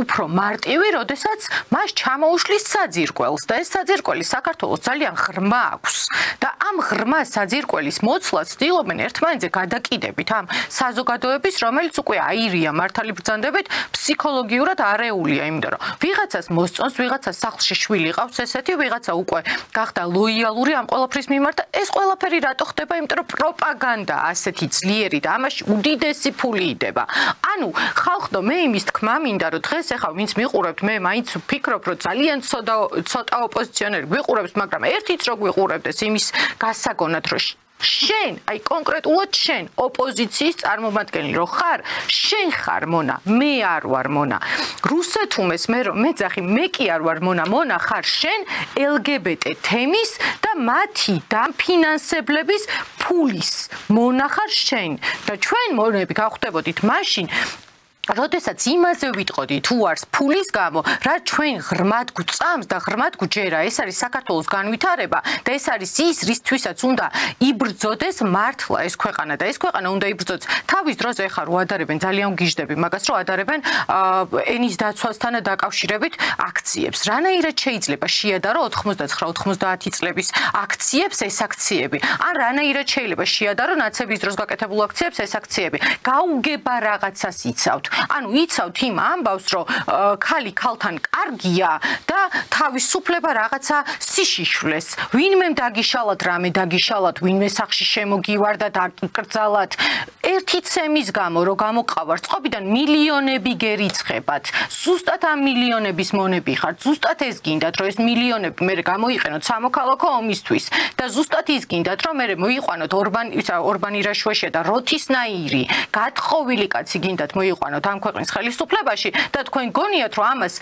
უფრო მარტივი, როდესაც მას ჩამოუშლის საძირკველს და ეს საძირკველი საქართველოს ძალიან ღრმა აქვს და ამ ღრმა საძირკველის მოცლაც ცდილობენ ერთმანეთზე გადაკიდებით ამ საზოგადოების, რომელიც უკვე აირია მართალი ბრძანდებით, ფსიქოლოგიურად არეულია, იმიტომ რომ ვიღაცას მოსწონს, ვიღაცას სახლში შვილი ყავს ესეთი, ვიღაცა უკვე გახდა ლოიალური ამ ყველაფრის მიმართ და ეს ყველაფერი რატო ხდება? იმიტომ რომ პროპაგანდა ასეთი ძლიერი და ამაში უდიდესი ფული იდება. ანუ ხალხო, მე იმის თქმა მინდა, რომ დღეს ახლა ვინც მიყურებთ, მე მაინც ვფიქრობ, რომ ძალიან ცოტა ოპოზიციონერი გვიყურებს, მაგრამ ერთიც რო გვიყურებდეს იმის გასაგონად, რომ შენ, აი კონკრეტულად შენ, ოპოზიციის წარმომადგენელი რო ხარ, შენ ხარ მონა, მე არ ვარ მონა. რუსეთუმეს მე რომ მეძახი, მე კი არ ვარ მონა ხარ შენ LGBT თემის და მათი დაფინანსებლების ფულის მონა ხარ შენ. და ჩვენ მონები გავხდებოდით მაშინ როდესაც იმაზე ვიტყოდი თუ არის ფულის გამო, რა ჩვენ ღრმად გვწამს და ღრმად გვჯერა, ეს არის საქართველოს განვითარება და ეს არის ის, რისთვისაც უნდა იბრძოდეს მართლა ეს ქვეყანა და ეს ქვეყანა უნდა იბრძოდეს. თავის დროზე ახლა რო ადარებენ, ძალიან ვგიჟდები მაგას, რომ ადარებენ ენის დაცვასთან დაკავშირებით აქციებს. რანაირად შეიძლება შეადარო 99-90 წლების აქციებს ეს აქციები? ან რანაირად შეიძლება შეადარო ნაცების დროს გაკეთებულ აქციებს ეს აქციები? გაუგება რაღაცას იცავთ. ანუ იცავთ იმ ამბავს, რომ ქალი ქალთან კარგია და თავისუფლება რაღაცა სიშიშვლეს. ვინმე დაგიშალათ რამე დაგიშალათ, ვინმე სახში შემოგივარდა და დაკრძალათ. ერთი ცემის გამო, რომ გამოყავარ წყობიდან მილიონები გერიცხებათ. ზუსტად ამ მილიონების მონები ხართ. ზუსტად ეს გინდათ, რომ ეს მილიონები მე გამოიყენოთ სამოქალაქო ომისთვის და ზუსტად ის გინდათ, რომ მე მოიყვანოთ ორბანი რაშუაშია და როთისნაირი გათხოვილი კაცი გინდათ მოიყვანოთ ამ ქვეყნის ხელისუფლებაში და თქვენ გონიათ რომ ამას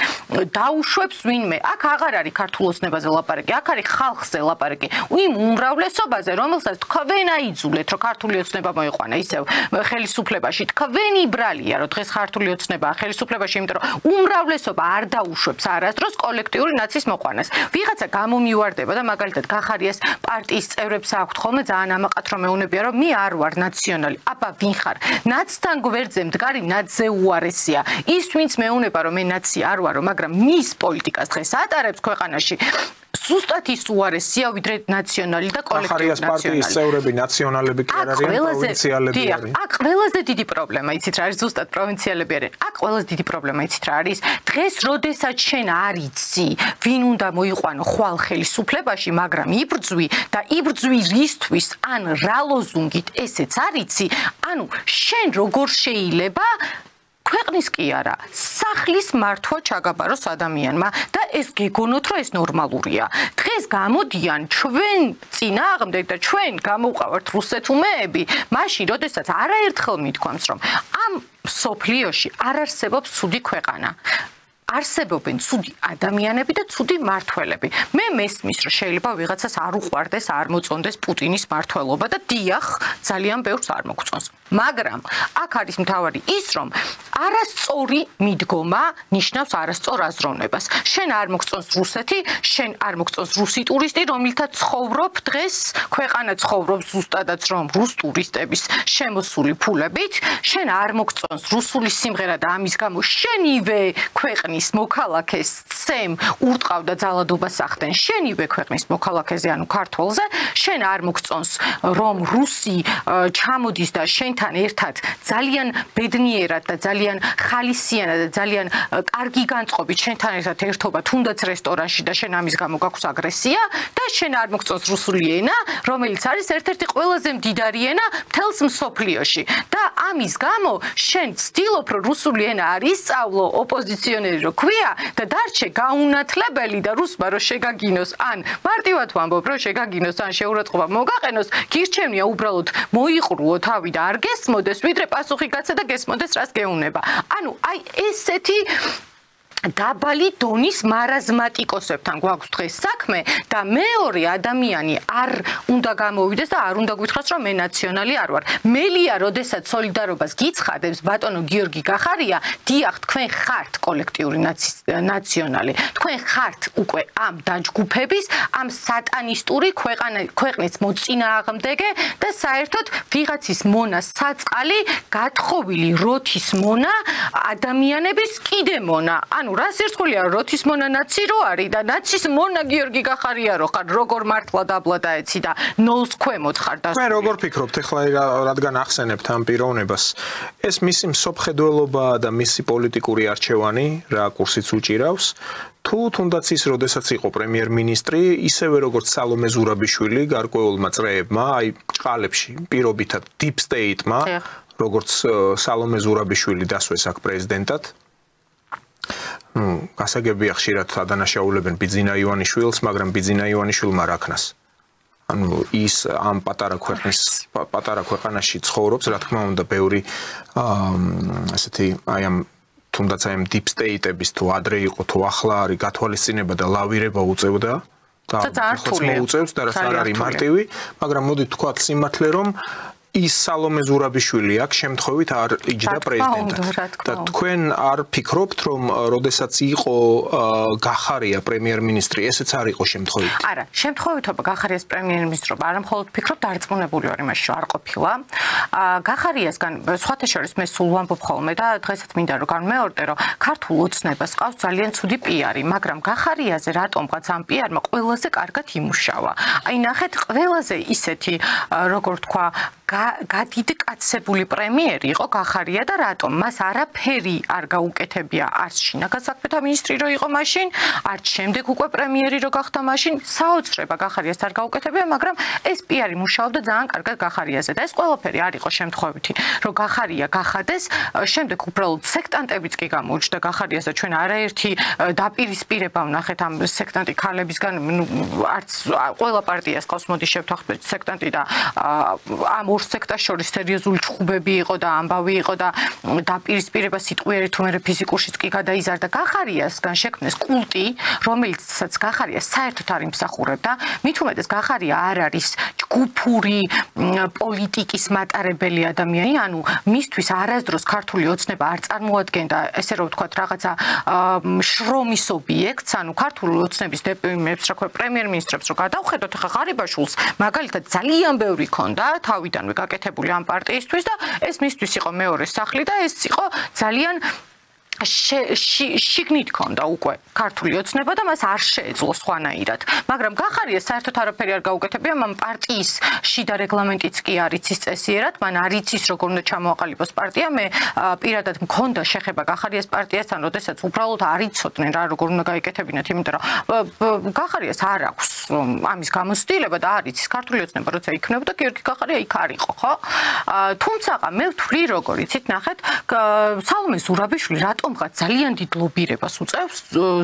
დაუშვებს ვინმე. აქ აღარ არის ქართულ ოცნებაზე ლაპარაკი, აქ არის ხალხზე ლაპარაკი. იმ უმრავლესობაზე, რომელსაც თქვენ აიძულეთ, რომ ქართული ოცნება მოიყვანა ისევ ხელისუფლებაში. თქვენი ბრალია, რომ დღეს ქართული ოცნებაა ხელისუფლებაში, იმიტომ რომ უმრავლესობა არ დაუშვებს არასდროს კოლექტიური ნაცის მოყვანას. ვიღაცა გამომივარდება და მაგალითად გახარიას პარტიის წევრებს აქვთ ხოლმე ძალიან ამაყად რომ მეუნებია, რომ მე არ ვარ ნაციონალი. აბა ვინ ხარ? ნაცთან გვერდზე მდგარი ნაცზე უარესია. ის ვინც მეუნება რომ მე ნაცი არ ვარო, მაგრამ მის პოლიტიკას დღეს ატარებს ქვეყანაში. ზუსტად ის უარესია ვიდრე ნაციონალი და კოლექტიური ნაციონალი. პარტიის წევრები ნაციონალები კი არ არიან, პროვინციალები არიან. აქ ყველაზე დიდი პრობლემა იცით რა არის? ზუსტად პროვინციალები არიან. აქ ყველაზე დიდი პრობლემა იცით რა არის? დღეს როდესაც შენ არ იცი, ვინ უნდა მოიყვანო ხვალ ხელისუფლებაში, მაგრამ იბრძვი და იბრძვი რისთვის, ან რა ლოზუნგით ესეც არ იცი, ანუ შენ როგორ შეიძლება ქვეყნის კი არა, სახლის მართვა ჩაგაბაროს ადამიანმა და ეს გეგონოთ, რომ ეს ნორმალურია. დღეს გამოდიან ჩვენ წინააღმდეგ და ჩვენ გამოვყავართ რუსეთუმეები, მაშინ, როდესაც არაერთხელ მithქვამს, რომ ამ სოფლიოში არ არსებობს ცუდი ქვეყანა. არსებობენ ცუდი ადამიანები და ცუდი მართველები. მე მესმის, რომ შეიძლება ვიღაცას არ უყვარდეს, არ მოწონდეს პუტინის მმართველობა და დიახ, ძალიან ბევრს არ მოგწონს. მაგრამ აქ არის მთავარი ის, რომ არასწორი მიდგომა ნიშნავს არასწორ აზროვნებას. შენ არ მოგწონს რუსეთი, შენ არ მოგწონს რუსი ტურისტი, რომლითაც ცხოვრობ დღეს, ქვეყანა ცხოვრობს ზუსტადაც რომ რუს ტურისტების შემოსული ფულებით, შენ არ მოგწონს რუსული სიმღერა და ამის გამო შენივე ქვეყნის მოქალაქეს ცემ ურტყავდა ძალადობას ახდენ შენივე ქვეყნის მოქალაქეზე ანუ ქართველზე შენ არ მოგწონს რომ რუსი ჩამოდის და შენთან ერთად ძალიან ბედნიერად და ძალიან ხალისიანად და ძალიან კარგი განწყობით შენთან ერთად ერთობა თუნდაც რესტორანში და შენ ამის გამო გაქვს აგრესია და შენ არ მოგწონს რუსული ენა რომელიც არის ერთ-ერთი ყველაზე მდიდარი ენა მთელს მსოფლიოში და ამის გამო შენ ცდილობ რომ რუსული ენა არ ისწავლო ოპოზიციონერი ქვია და დარჩე გაუნათლებელი და რუსმა რო შეგაგინოს ან მარტივად ვამბობ რომ შეგაგინოს ან შეურაცხყოფა მოგაყენოს გირჩევნია უბრალოდ მოიყრუო თავი და არ გესმოდეს ვიდრე პასუხი გაცა და გესმოდეს რას გეუნება ანუ აი ესეთი დაბალი დონის მარაზმატიკოსებთან გვაქვს დღეს საქმე და მეორე ადამიანი არ უნდა გამოვიდეს და არ უნდა გითხრას რომ მე ნაციონალი არ ვარ. მელია, როდესაც სოლიდარობას გიცხადებს ბატონო გიორგი გახარია, დიახ, თქვენ ხართ კოლექტიური ნაციონალი. თქვენ ხართ უკვე ამ დაჯგუფების, ამ სატანისტური ქვეყნის მოწინააღმდეგე და საერთოდ ვიღაცის მონა საწყალი, გათხოვილი როთის მონა, ადამიანების კიდე მონა. ანუ რას ერთხელია როთის მონა ნაცი რო არის და ნაცის მონა გიორგი გახარია რო ხარ როგორ მართლა დაბლა დაეცი და ნოლს ქვემოთ ხარ და მე როგორ ფიქრობთ ეხლა რადგან ახსენებთ ამ პიროვნებას ეს მისი მსოფლმხედველობაა და მისი პოლიტიკური არჩევანი რა კურსიც უჭირავს თუ თუნდაც ის როდესაც იყო პრემიერ-მინისტრი ისევე როგორც სალომე ზურაბიშვილი გარკვეულმა წრეებმა აი ჭყალებში პირობითად deep state-მა როგორც სალომე ზურაბიშვილი დასვეს აქ პრეზიდენტად გასაგებია ხშირად ადანაშაულებენ ბიძინა ივანიშვილს, მაგრამ ბიძინა ივანიშვილმა რა ქნას. ანუ ის ამ პატარა ქვეყანაში ცხოვრობს, რა თქმა უნდა, ბევრი ასეთი აი ამ თუნდაც აი ამ deep state-ების თუ ადრე იყო, თუ ახლა არის გათვალისწინება და ლავირება უწევდა და ახლა მოუწევს და რაც არ არის მარტივი, მაგრამ მოდი თქვათ სიმართლე რომ ის სალომე ზურაბიშვილი აქ შემთხვევით არ იჯდა პრეზიდენტად და თქვენ არ ფიქრობთ რომ როდესაც იყო გახარია პრემიერ-მინისტრი ესეც არ იყო შემთხვევით არა შემთხვევითობა გახარიას პრემიერ-მინისტრობა არა მხოლოდ ფიქრობ დარწმუნებული ვარ იმაში რომ არ ყოფილა გახარიასგან სხვათა შორის მე სულ ვამბობ ხოლმე და დღესაც მინდა რომ განმეორდე რომ ქართულ ოცნებას ყავს ძალიან ცუდი პიარი მაგრამ გახარიაზე რატომღაც ამ პიარმა ყველაზე კარგად იმუშავა აი ნახეთ ყველაზე ისეთი როგორ თქვა გადიდკაცებული პრემიერი იყო გახარია და რატომ მას არაფერი არ გაუკეთებია არც შინაგან საქმეთა მინისტრი რო იყო მაშინ არც შემდეგ უკვე პრემიერი რო გახდა მაშინ საოცრება გახარიას არ გაუკეთებია მაგრამ ეს პიარი მუშაობდა ძალიან კარგად გახარიაზე და ეს ყველაფერი არ იყო შემთხვევითი რომ გახარია გახადეს შემდეგ უბრალოდ სექტანტებიც კი გამოუჩნდა გახარიას და ჩვენ არაერთი დაპირისპირება ვნახეთ ამ სექტანტი ქალებისგან არც ყველა პარტიას ყავს მოდი შევთანხმდეთ სექტანტი და ამ სექტას შორის სერიოზული ჭხუბები იყო და ამბავი იყო და დაპირისპირება სიტყვიერი თუმე ფიზიკურშიც კი გადაიზარდა გახარიასგან შექმნეს კულტი რომელიცაც გახარიას საერთოდ არ იმსახურებდა მით უმეტეს გახარია არ არის ჯგუფური პოლიტიკის მატარებელი ადამიანი ანუ მისთვის არასდროს ქართული ოცნება არ წარმოადგენდა ესე რომ ვთქვათ რაღაცა შრომის ობიექტს ანუ ქართული ოცნების დეპრემიებს რა ქვია პრემიერ-მინისტრებს რო გადავხედოთ ახლა ღარიბაშვილს მაგალითად ძალიან ბევრი ქონდა თავიდან გაკეთებული ამ პარტიისთვის და ეს მისთვის იყო მეორე სახლი და ეს იყო ძალიან შიგნით ქონდა უკვე ქართული ოცნება და მას არ შეეძლო სხვანაირად. მაგრამ გახარია საერთოდ არაფერი არ გაუკეთებია, მან პარტიის შიდა რეგლამენტიც კი არ იცის წესიერად, მან არ იცის როგორ უნდა ჩამოაყალიბოს პარტია. მე პირადად მქონდა შეხება გახარიას პარტიასთან, როდესაც უბრალოდ არ იცოდნენ რა როგორ უნდა გაიკეთებინათ, იმიტომ რომ გახარიას არ აქვს ამის გამოცდილება და არ იცის ქართული ოცნება როცა იქნებოდა გიორგი გახარია იქ არ იყო, ხო? თუმცა მე ვთვლი როგორ იცით, ნახეთ, სალომე ზურაბიშვილი რატომღაც ძალიან დიდ ლობირებას უწევს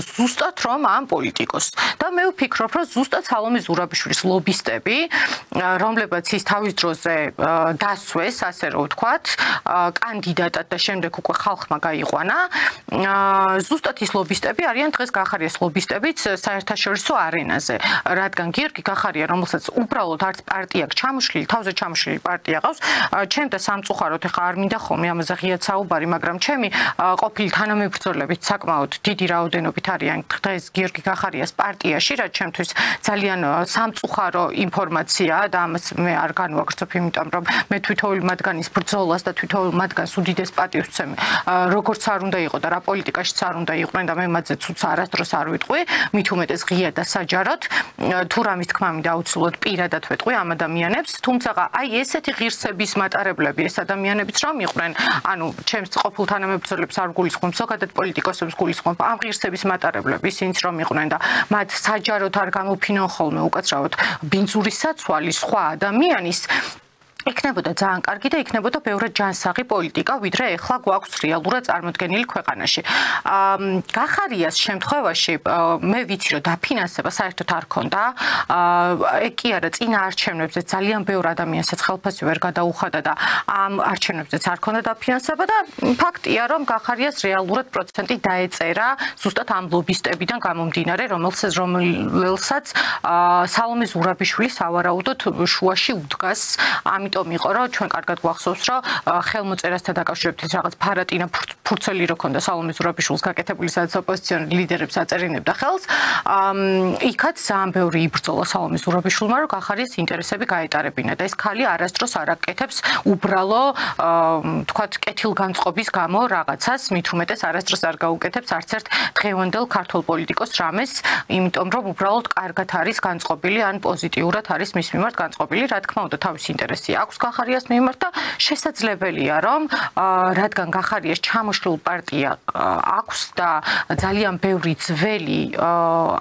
ზუსტად რომ ამ პოლიტიკოს და მე ვფიქრობ რომ ზუსტად სალომე ზურაბიშვილის ლობისტები რომლებიც ის თავის დროზე დასვეს ასე რომ ვთქვათ კანდიდატად და შემდეგ უკვე ხალხმა გაიყვანა ზუსტად ის ლობისტები არიან დღეს გახარიას ლობისტებიც საერთაშორისო არენაზე რადგან გიორგი გახარია რომელსაც უბრალოდ არც პარტია აქვს ჩამოშლილი თავზე ჩამოშლილი პარტია ყავს ჩემ და სამწუხაროდ ეხა არ მინდა ხოლმე ამაზე ღიად საუბარი მაგრამ ჩემი ყოფილი თანამებრძოლებით საკმაოდ დიდი რაოდენობით არიან დღეს გიორგი გახარიას პარტიაში რაც ჩემთვის ძალიან სამწუხარო ინფორმაციაა და ამას მე არ განვაგრძობ იმიტომ რომ მე თვითოული მათგანის ბრძოლას და თვითოულ მათგანს უდიდეს პატივს ვცემ როგორც არ უნდა იყო და რა პოლიტიკაშიც არ უნდა იყვნენ და მე მათზე ცუც არასდროს არ ვიტყვი მით უმეტეს ღია და საჯაროდ თუ რამის თქმა მინდა აუცილებლად პირადად ვეტყვი ამ ადამიანებს თუმცა აი ესეთი ღირსების მატარებლები ეს ადამიანებიც რომ იყვნენ ანუ ჩემს ყოფილ თანამებრძოლებს არ გულისხმობ ზოგადად პოლიტიკოსებს გულისხმობ ამ ღირსების მატარებლები ისინიც რომ იყვნენ და მათ საჯაროდ არ გამოფინონ ხოლმე უკაცრავად ბინძური საცვალი სხვა ადამიანის იქნებოდა ძალიან კარგი და იქნებოდა ბევრად ჯანსაღი პოლიტიკა, ვიდრე ეხლა გვაქვს რეალურად წარმოდგენილი ქვეყანაში. გახარიას შემთხვევაში მე ვიცი რომ დაფინანსება საერთოდ არ ქონდა. ეგ კი არა, წინა არჩევნებზე ძალიან ბევრ ადამიანსაც ხელფასი ვერ გადაუხადა და ამ არჩევნებზეც არ ქონდა დაფინანსება და ფაქტია რომ გახარიას რეალურად პროცენტი დაეწერა ზუსტად ამ ლობისტებიდან გამომდინარე, რომელსაც სალომე ზურაბიშვილი სავარაუდოდ შუაში უდგას ამიტომ იყო რომ ჩვენ კარგად გვახსოვს რომ ხელმოწერასთან დაკავშირებით რაღაც ფარატინა ფურცელი რო ქონდა სალომე ზურაბიშვილს გაკეთებული სადაც ოპოზიციონერ ლიდერებს აწერინებდა ხელს იქაც ძალიან ბევრი იბრძოლა სალომე ზურაბიშვილმა რომ გახარიას ინტერესები გაეტარებინა და ეს ქალი არასდროს არ აკეთებს უბრალო თქვათ კეთილგანწყობის გამო რაღაცას მით უმეტეს არასდროს არ გაუკეთებს არც ერთ დღევანდელ ქართულ პოლიტიკოს რამეს იმიტომ რომ უბრალოდ კარგად არის განწყობილი ან პოზიტიურად არის მის მიმართ განწყობილი რა თქმა უნდა თავის ინტერესი აქვს გახარიას მიმართ და შესაძლებელია რომ რადგან გახარიას ჩამოშლილ პარტია აქვს და ძალიან ბევრი ძველი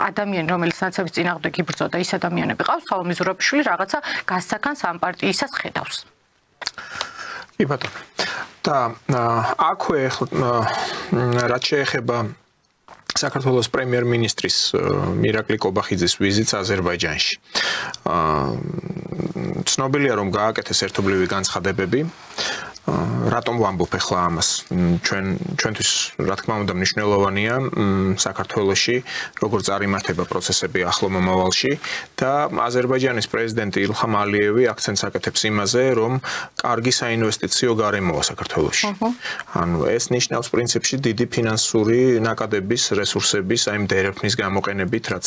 ადამიანი რომელიც ნაცების წინააღმდეგ იბრძოდა ის ადამიანები ყავს სალომე ზურაბიშვილი რაღაცა გასცაკანს ამ პარტიისას ხედავს კი ბატონო და აქვე რაც შეეხება საქართველოს პრემიერ-მინისტრის მირაკლი კობახიძის ვიზიტს აზერბაიჯანში. ცნობილია რომ გააკეთეს ერთობლივი განცხადებები. რატომ ვამბობ ახლა ამას? ჩვენთვის რა თქმა უნდა მნიშვნელოვანია საქართველოში როგორ წარიმართება პროცესები ახლო მომავალში და აზერბაიჯანის პრეზიდენტი ილჰამ ალიევი აქცენტს აკეთებს იმაზე, რომ კარგი საინვესტიციო გარემოა საქართველოში. ანუ ეს ნიშნავს პრინციპში დიდი ფინანსური ნაკადების რესურსების აი მდერეფნის გამოყენებით, რაც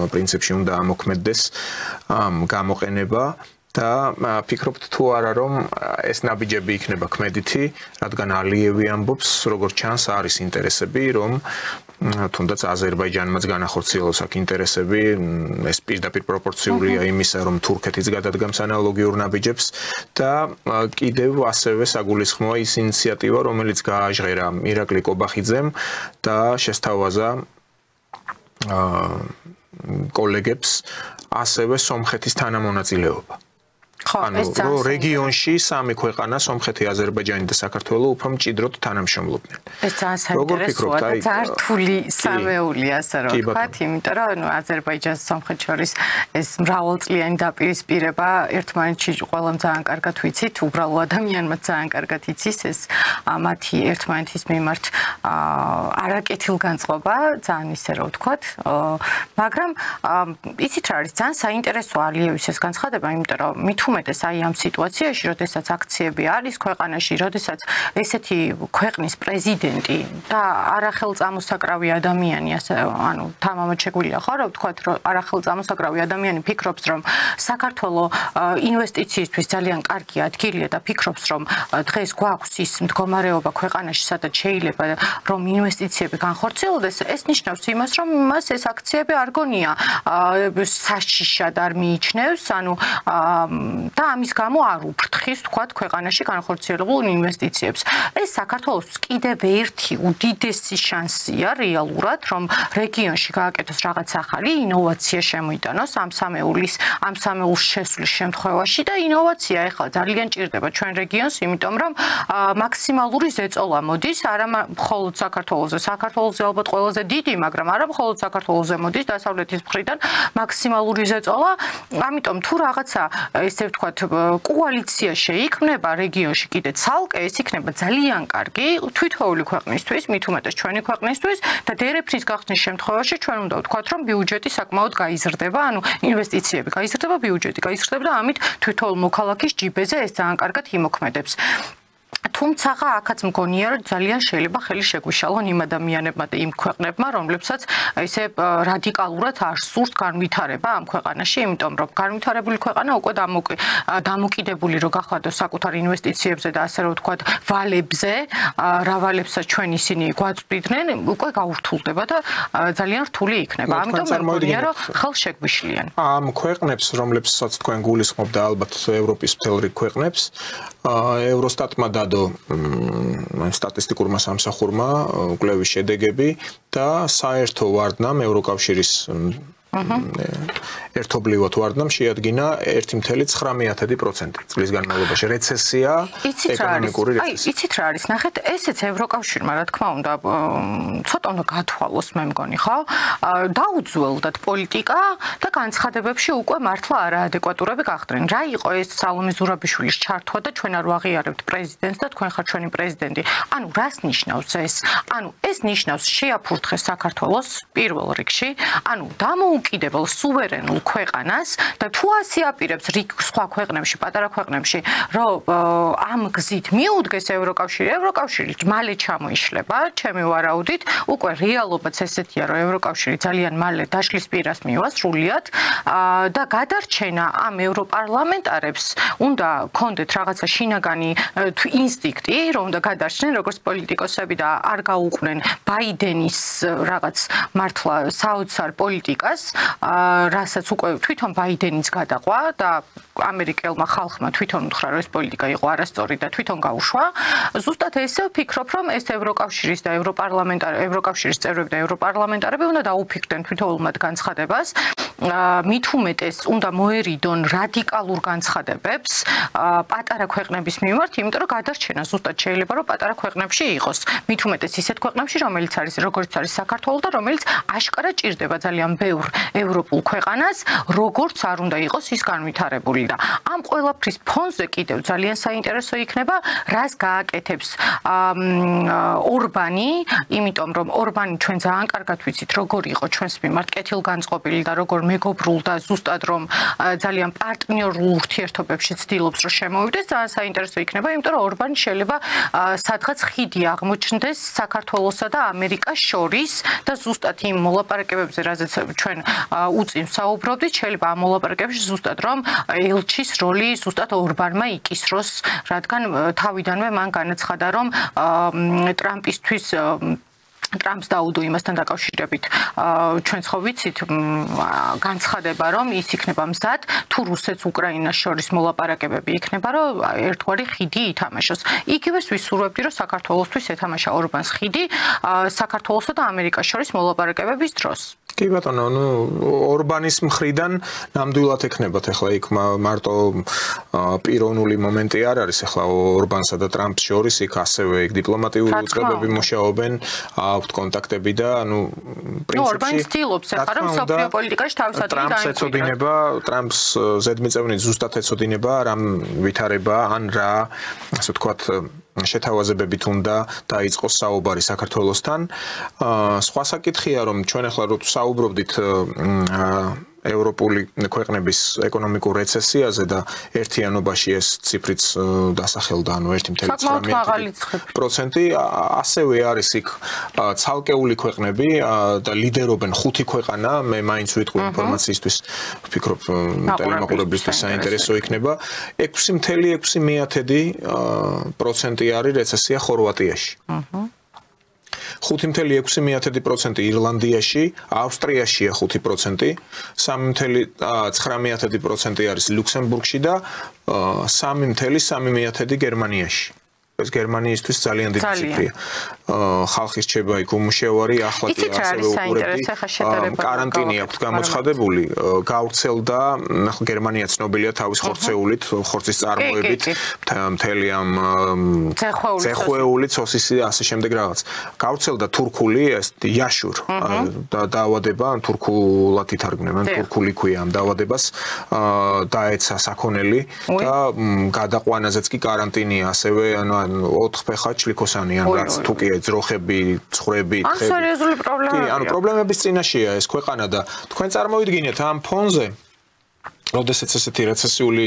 პრინციპში უნდა ამოქმედდეს გამოყენება და ფიქრობთ თუ არა რომ ეს ნაბიჯები იქნება ქმედითი, რადგან ალიევი ამბობს, როგორც ჩანს არის ინტერესები, რომ თუნდაც აზერბაიჯანმაც განახორციელოს აქ ინტერესები, ეს პირდაპირ პროპორციულია იმისა, რომ თურქეთიც გადადგამს ანალოგიურ ნაბიჯებს და კიდევ ასევე საგულისხმოა ის ინიციატივა, რომელიც გააჟღერა მირაკლი კობახიძემ და შესთავაზა კოლეგებს ასევე სომხეთის თანამონაწილეობა. ანუ რეგიონში სამი ქვეყანა სომხეთი, აზერბაიჯანი და საქართველო უფრო მჭიდროდ თანამშრომლობდნენ. ეს ძალიან საინტერესოა და ძალიან რთული სამეულია ასე რომ ვთქვათ, იმიტომ რომ აზერბაიჯანს სომხეთს შორის ეს მრავალწლიანი დაპირისპირება ერთმანეთში ყველამ ძალიან კარგად ვიცით, უბრალო ადამიანმა ძალიან კარგად იცის ეს მათი ერთმანეთის მიმართ არაკეთილგანწყობა, ძალიან ისე რომ ვთქვათ, მაგრამ იცით რა არის ძალიან საინტერესო ალიევის ეს განცხადება, იმიტომ რომ მით უმეტეს აი ამ სიტუაციაში, როდესაც აქციები არის ქვეყანაში, როდესაც ესეთი ქვეყნის პრეზიდენტი და არახელწამოსაკრავი ადამიანი, ასე ანუ თამამად შეგვიძლია ხო რა ვთქვათ, რომ არახელწამოსაკრავი ადამიანი ფიქრობს, რომ საქართველოს ინვესტიციისთვის ძალიან კარგი ადგილია და ფიქრობს, რომ დღეს გვაქვს ის მდგომარეობა ქვეყანაში, სადაც შეიძლება რომ ინვესტიციები განხორციელდეს, ეს ნიშნავს იმას, რომ მას ეს აქციები არ გონია საშიშად არ მიიჩნევს, ანუ და ამის გამო არ უფრთხის, თქვათ, ქვეყანაში განხორციელებულ ინვესტიციებს. ეს საქართველოს კიდევ ერთი უდიდესი შანსია რეალურად, რომ რეგიონში გააკეთოს რაღაც ახალი ინოვაცია შემოიტანოს ამ სამეულის შესვლის შემთხვევაში და ინოვაცია ეხლა ძალიან ჭირდება ჩვენ რეგიონს, იმიტომ რომ მაქსიმალური ზეწოლა მოდის არა მხოლოდ საქართველოზე ალბათ ყველაზე დიდი, მაგრამ არა მხოლოდ საქართველოზე მოდის დასავლეთის მხრიდან მაქსიმალური ზეწოლა, ამიტომ თუ რაღაცა ესე ვთქვათ კოალიცია შეიქმნება რეგიონში კიდე ცალკე, ეს იქნება ძალიან კარგი თვითოეული ქვეყნისთვის, მით უმეტეს ჩვენი ქვეყნისთვის და დერეფნის გახსნის შემთხვევაში ჩვენ უნდა ვთქვათ, რომ ბიუჯეტი საკმაოდ გაიზრდება, ანუ ინვესტიციები გაიზრდება, ბიუჯეტი გაიზრდება და ამით თვითოეულ მოქალაქის ჯიბეზე ეს ძალიან კარგად იმოქმედებს. თუმცა აქაც მგონია, რომ ძალიან შეიძლება ხელი შეგვიშალონ იმ ადამიანებმა და იმ ქვეყნებმა, რომლებსაც ესე რადიკალურად არ სურთ განვითარება ამ ქვეყანაში, იმიტომ რომ განვითარებული ქვეყანა უკვე დამოკიდებული რო გახადოს საკუთარ ინვესტიციებზე და ასე რომ ვთქვათ, ვალებზე, რა ვალებსაც ჩვენ ისინი გვაწვდიდნენ, უკვე გაურთულდება და ძალიან რთული იქნება. ამიტომ მგონია, რომ ხელ შეგვიშლიან. ამ ქვეყნებს, რომლებსაც თქვენ გულისხმობთ და ალბათ ევროპის მთელ რიგ ქვეყნებს, ევროსტატმა დადო სტატისტიკურმა სამსახურმა კვლევის შედეგები და საერთო ვარდნამ ევროკავშირის ერთობლივად ვარდნამ შეადგინა 1.9% წლის განმავლობაში რეცესია, ეკონომიკური რეცესია. იცით რა არის, ნახეთ, ესეც ევროკავშირმა, რა თქმა უნდა, ცოტა უნდა გათვალოს, მე მგონი, ხო? დაუძველდათ პოლიტიკა და განცხადებებში უკვე მართლა არაადეკვატურები გახდნენ. რა იყო ეს სალომე ზურაბიშვილის ჩართვა და ჩვენ არ ვაღიარებთ პრეზიდენტს და თქვენ ხართ ჩვენი პრეზიდენტი. ანუ რას ნიშნავს ეს? ანუ ეს ნიშნავს შეაფურთხეს საქართველოს პირველ რიგში, ანუ დამოუკიდებელ სუვერენულ ქვეყანას და თუ ასე აპირებს რიგ სხვა ქვეყნებში, პატარა ქვეყნებში, რომ ამ გზით მიუდგეს ევროკავშირი მალე ჩამოიშლება, ჩემი ვარაუდით, უკვე რეალობაც ესეთია, რომ ევროკავშირი ძალიან მალე დაშლის პირას მივა სრულიად და გადარჩენა ამ ევროპარლამენტარებს უნდა ქონდეთ რაღაცა შინაგანი ინსტინქტი, რომ უნდა გადარჩნენ როგორც პოლიტიკოსები და არ გაუყვნენ ბაიდენის რაღაც მართლა საოცარ პოლიტიკას, რასაც უკვე თვითონ ბაიდენიც გადაყვა და ამერიკელმა ხალხმა თვითონ უთხრა, რომ ეს პოლიტიკა იყო არასწორი და თვითონ გაუშვა. ზუსტად ესე ვფიქრობ, რომ ეს ევროკავშირის და ევროკავშირის წევრები და ევროპარლამენტარები უნდა დაუფიქრდნენ თვითოეულ მათ განცხადებას. მით უმეტეს უნდა მოერიდონ რადიკალურ განცხადებებს პატარა ქვეყნების მიმართ, იმიტომ რომ გადარჩენა ზუსტად შეიძლება რომ პატარა ქვეყნებში იყოს. მით უმეტეს ისეთ ქვეყნებში, რომელიც არის როგორც არის საქართველო და რომელიც აშკარად ჭირდება ძალიან ბევრ ევროპულ ქვეყანას, როგორც არ უნდა იყოს ის განვითარებული და ამ ყველაფრის ფონზე კიდევ ძალიან საინტერესო იქნება, რას გააკეთებს ორბანი, იმიტომ რომ ორბანი ჩვენ ძალიან კარგად ვიცით, როგორ იყო ჩვენს მიმართ კეთილგანწყობილი და როგორ მეგობრულ და ზუსტად რომ ძალიან პარტნიორულ ურთიერთობებში ცდილობს რომ შემოვიდეს, ძალიან საინტერესო იქნება, იმიტომ რომ ორბანი შეიძლება სადღაც ხიდი აღმოჩნდეს საქართველოსა და ამერიკას შორის და ზუსტად იმ მოლაპარაკებებზე, რაზეც ჩვენ უწინ საუბრობდით, შეიძლება ამ მოლაპარაკებებში ზუსტად რომ ელჩის როლი ზუსტად ორბანმა იკისროს, რადგან თავიდანვე მან განაცხადა, რომ ტრამპისთვის ტრამპს დაუდო იმასთან დაკავშირებით ჩვენც ხო ვიცით განცხადება რომ ის იქნება მზად თუ რუსეთს უკრაინას შორის მოლაპარაკებები იქნება რომ ერთგვარი ხიდი ითამაშოს. იგივეს ვისურვებდი რომ საქართველოსთვის ეთამაშა ორბანს ხიდი საქართველოსა და ამერიკას შორის მოლაპარაკებების დროს. კი ბატონო, ორბანის მხრიდან ნამდვილად ექნებათ ახლა იქ მარტო პიროვნული მომენტი არ არის ახლა ორბანსა და ტრამპს შორის იქ ასევე იქ დიპლომატიური უწყებები მუშაობენ, აქვთ კონტაქტები და ანუ პრინციპში ორბანი ცდილობს ახლა რომ სოფიო პოლიტიკაში თავის ადგილი დაემკვიდროს. ტრამპს ზედმიწევნით ზუსტად ეცოდინება რამ ვითარება ან რა ასე ვთქვათ შეთავაზებებით უნდა დაიწყოს საუბარი საქართველოსთან. სხვა საკითხია რომ ჩვენ ახლა რო საუბრობდით ევროპული ქვეყნების ეკონომიკურ რეცესიაზე და ერთიანობაში ეს ციფრიც დასახელდა, ანუ 1.9%. ასევე არის იქ ცალკეული ქვეყნები და ლიდერობენ 5 ქვეყანა, მე მაინც ვიტყვი ინფორმაციისთვის, ვფიქრობ ტელემაყურებლისთვის საინტერესო იქნება. 6.6% არის რეცესია ხორვატიაში. 5.6% ირლანდიაში, ავსტრიაშია 5%, 3.9% არის ლუქსემბურგში და 3.3% გერმანიაში. ეს გერმანიისთვის ძალიან დიდი ციფრია. ხალხი რჩება იქ უმუშევარი, ახლა კი ასევე უყურებდი. კარანტინი აქვს გამოცხადებული, გავრცელდა, ახლა გერმანია ცნობილია თავის ხორცეულით, ხორცის წარმოებით, მთელი ამ ცეხვეული, სოსისი, ასე შემდეგ რაღაც. გავრცელდა თურქული, ეს იაშურ დაავადება, თურქულად ითარგმნებენ, თურქული ქვია ამ დაავადებას, დაეცა საქონელი და გადაყვანაზეც კი კარანტინია, ასევე ანუ 4 ფეხა ჩლიქოსანი ან რაც თუ კი ძროხები, ცხვრები, ხები. ან სერიოზული პრობლემაა. კი, ანუ პრობლემების წინაშეა ეს ქვეყანა და თქვენ წარმოვიდგინეთ ამ ფონზე, როდესაც ესეთი რეცესიული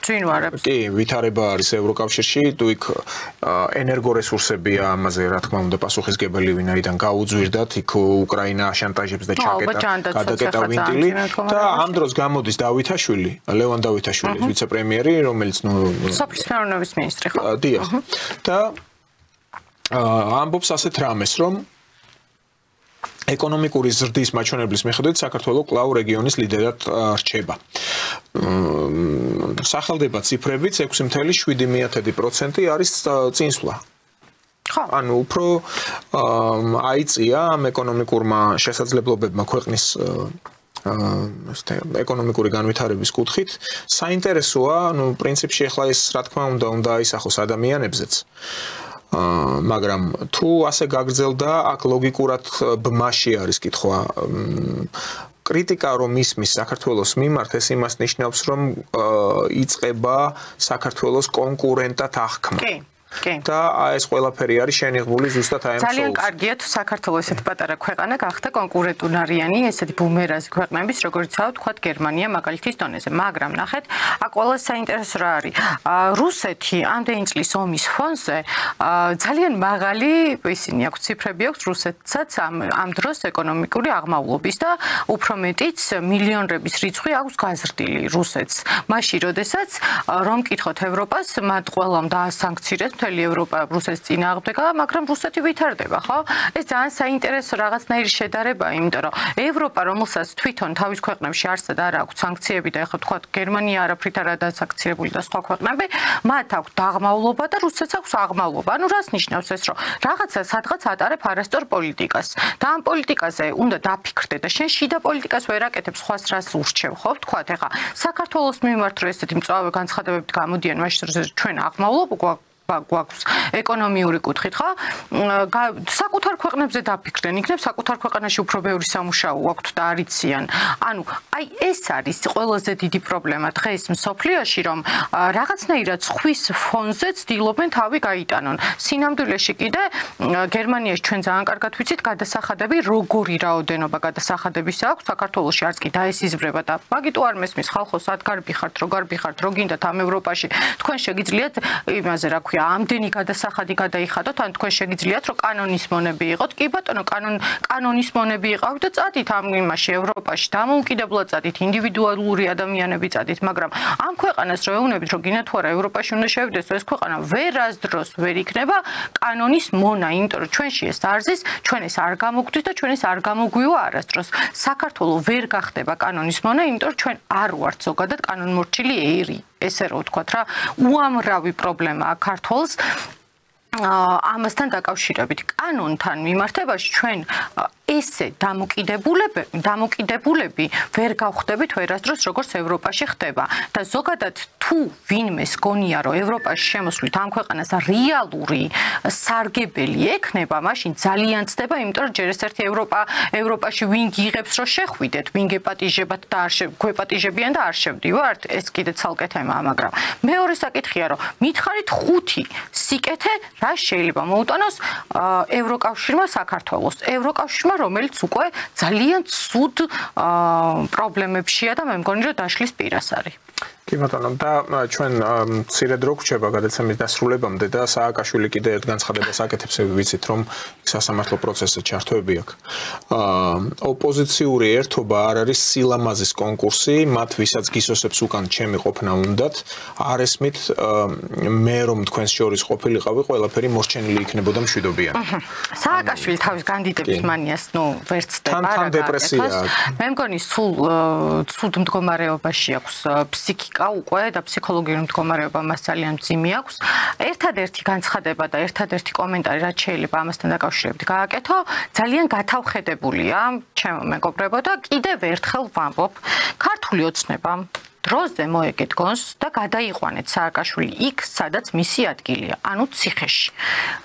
წინვარებს. კი, ვითარება არის ევროკავშირში, თუ იქ ენერგორესურსებია ამაზე, რა თქმა უნდა, პასუხისგებელი ვინაიდან გაუძვირდათ, იქ უკრაინა აშანტაჟებს და ჩაკეტა გადაკეტა ვინტილი და ამ დროს გამოდის დავითაშვილი, ლევან დავითაშვილი, ვიცე-პრემიერი, რომელიც სოფლის მეურნეობის მინისტრი ხო? დიახ. და ამბობს ასეთ რამეს, რომ ეკონომიკური ზრდის მაჩვენებლის მიხედვით საქართველო კვლავ რეგიონის ლიდერად რჩება. სახელდება ციფრებიც 6.7% არის წინსვლა. ანუ უფრო აიწია ამ ეკონომიკურმა შესაძლებლობებმა ქვეყნის ეკონომიკური განვითარების კუთხით. საინტერესოა, ну, პრინციპში ახლა ეს რა თქმა უნდა აისახოს ადამიანებზეც. მაგრამ თუ ასე გაგრძელდა, აქ ლოგიკურად ბმაში არის კითხვა. კრიტიკა რომ ისმის საქართველოს მიმართ, ეს იმას ნიშნავს, რომ იწყება საქართველოს კონკურენტად აღქმა. და ეს ყველაფერი არის შენიღბული ზუსტად აი ამ შოუს. ძალიან კარგია თუ საქართველოს ესეთი პატარა ქვეყანა გახდა კონკურენტუნარიანი ესეთი ბუმერაზი ქვეყნების, როგორიცაა თქვათ გერმანია მაგალითის დონეზე. მაგრამ ნახეთ, აქ ყველა საინტერესო რა არის. რუსეთი ამდენი წლის ომის ფონზე ძალიან მაღალი ისინი აქვს ციფრები აქვს რუსეთსაც ამ დროს ეკონომიკური აღმავლობის და უფრო მეტიც მილიონების რიცხვი აქვს გაზრდილი რუსეთს. მაშინ, როდესაც რომ კითხოთ ევროპას, მათ ყველამ დაასანქცირეს მთელი ევროპა რუსეთის წინააღმდეგ, მაგრამ რუსეთი ვითარდება, ხო? ეს ძალიან საინტერესო რაღაცნაირი შედარებაა, იმიტომ რომ ევროპა, რომელსაც თვითონ თავის ქვეყნებში არსად არ აქვს სანქციები და ეხლა თქვა გერმანია არაფრით არა დასანქცირებული და სხვა ქვეყნები, მათ აქვს დაღმავლობა და რუსეთს აქვს აღმავლობა. ანუ რას ნიშნავს ეს, რომ რაღაცა სადღაც ატარებ არასწორ პოლიტიკას. და ამ პოლიტიკაზე უნდა დაფიქრდე და შენ შიდა პოლიტიკას ვერ აკეთებ, სხვას რას ურჩევ, ხო? თქვათ, ეხლა საქართველოს მიმართ რომ ესეთი მწვავე განცხადებებით გამოდიან, მაშინ ჩვენ აღმავლობა გვაქვს ეკონომიური კუთხით, ხო? საკუთარ ქვეყნებზე დაფიქრდნენ, იქნებ საკუთარ ქვეყანაში უფრო ბევრი სამუშაო აქვთ და არიციან. ანუ აი ეს არის ყველაზე დიდი პრობლემა დღეს მსოფლიოში, რომ რაღაცნაირად ხვის ფონზე ცდილობენ თავი გაიტანონ. სინამდვილეში კიდე გერმანიაში ჩვენ ძალიან კარგად ვიცით, გადასახადები როგორი რაოდენობა გადასახადების აქვს საქართველოში, არც კი დაესიზმრება და მაგიტო არ მესმის ხალხო, სად გარბი ხართ, რო გარბი ხართ, რო გინდათ ამ ევროპაში. თქვენ შეგიძლიათ იმაზე რა ამდენი გადასახადი გადაიხადოთ, ან თქვენ შეგიძლიათ რომ კანონის მონები იყოთ. კი ბატონო, კანონის მონები იყავით და წადით ამ იმაში ევროპაში, დამოუკიდებლად წადით, ინდივიდუალური ადამიანები წადით, მაგრამ ამ ქვეყანას რო ეუბნებით, რომ გინდა თუ არა ევროპაში უნდა შევიდეს, ეს ქვეყანა ვერასდროს ვერ იქნება კანონის მონა, იმიტომ რომ ჩვენში ეს არ ზის, ჩვენ ეს არ გამოგვდის და ჩვენ ეს არ გამოგვივა არასდროს. საქართველოს ვერ გახდება კანონის მონა, იმიტომ რომ ჩვენ არ ვართ ზოგადად კანონმორჩილი ერი. ესე რომ ვთქვათ რა, უამრავი პრობლემაა ქართულს ამასთან დაკავშირებით. კანონთან მიმართებაში ჩვენ ესე დამოკიდებულები ვერ გავხდებით ვერასდროს როგორც ევროპაში ხდება და ზოგადად თუ ვინმეს გონია რომ ევროპაში შემოსვლით ამ ქვეყანას რეალური სარგებელი ექნება, მაშინ ძალიან ცდება, იმიტომ რომ ჯერ ერთი ევროპაში ვინ გიღებს რომ შეხვიდეთ, ვინ გეპატიჟებათ და არ გვეპატიჟებიან და არ შევდივართ, ეს კიდე ცალკე თემაა, მაგრამ მეორე საკითხია რომ მითხარით 5 სიკეთე რა შეიძლება მოუტანოს ევროკავშირმა საქართველოს. ევროკავშირმა რომელიც უკვე ძალიან ცუდ პრობლემებშია და მე მგონი რომ დაშლის პირას არის. კი ბატონო და ჩვენ მცირედ რო გვჩება გადაცემის დასრულებამდე და სააკაშვილი კიდე ერთ განცხადებას აკეთებს ვიცით რომ სასამართლო პროცესზე ჩართვები აქვს. ოპოზიციური ერთობა არ არის სილამაზის კონკურსი, მათ ვისაც გისოსებს უკან ჩემი ყოფნა უნდათ, არ ესმით მე რომ თქვენს შორის ყოფილიყავი, ყველაფერი მოსჩენილი იქნებოდა მშვიდობიანი. სააკაშვილი თავის კანდიდატების მანიას ვერ ცდება თან დეპრესია. მე მგონი სულ ცუდ მდგომარეობაში აქვს ფსიქიკა უკვე და ფსიქოლოგიური მდგომარეობა მას ძალიან მძიმე აქვს. ერთადერთი განცხადება და ერთადერთი კომენტარი რაც შეიძლება ამასთან დაკავშირებით გააკეთო, ძალიან გათავხედებულია ჩემო მეგობრებო და კიდევ ერთხელ ვამბობ, ქართული ოცნება დროზე მოეგეთგონს და გადაიყვანეთ სააკაშვილი იქ, სადაც მისი ადგილია, ანუ ციხეში.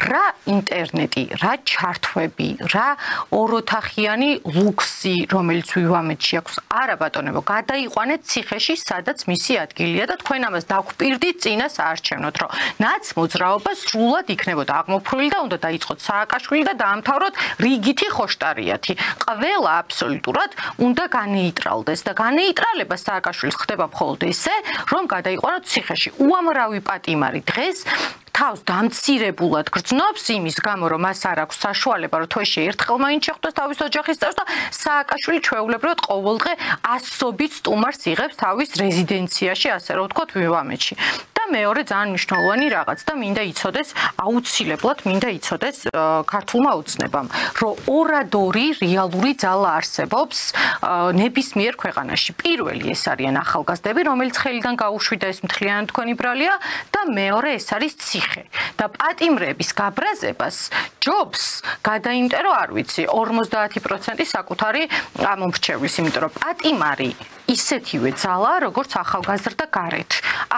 რა ინტერნეტი, რა ჩართვები, რა ოროთახიანი ლუქსი, რომელიც ვივამეთში აქვს, არა ბატონებო, გადაიყვანეთ ციხეში, სადაც მისი ადგილია და თქვენ ამას დაგვპირდით წინა საარჩევნოდ, რომ ნაცმოძრაობა სრულად იქნებოდა აღმოფხვრილი და უნდა დაიწყოთ სააკაშვილი და დაამთავროთ რიგითი ხოშტარიათი. ყველა აბსოლუტურად უნდა განეიტრალდეს და განეიტრალება სააკაშვილის ხდება მხოლოდ ესე, რომ გადაიყვანოთ ციხეში. უამრავი პატიმარი დღეს თავს დამცირებულად გრძნობს იმის გამო, რომ მას არ აქვს საშუალება, რომ თვეში ერთხელ მაინც შეხვდეს თავის ოჯახის წევრს და სააკაშვილი ჩვეულებრივად ყოველდღე ასობით სტუმარს იღებს თავის რეზიდენციაში, ასე რომ ვთქვათ, ვივამეთში. და მეორე ძალიან მნიშვნელოვანი რაღაც და მინდა იცოდეს, აუცილებლად მინდა იცოდეს ქართულმა ოცნებამ, რომ ორადორი რეალური ძალა არსებობს ნებისმიერ ქვეყანაში. პირველი ეს არიან ახალგაზრდები, რომელიც ხელიდან გაუშვიდა ეს მთლიანად თქვენი ბრალია და მეორე ეს არის ციხე. და პატიმრების გაბრაზებას ჯობს გადაიმტერო, არ ვიცი, 50% საკუთარი ამომრჩევლის, იმიტომ რომ პატიმარი ისეთივე ძალა, როგორც ახალგაზრდა გარეთ.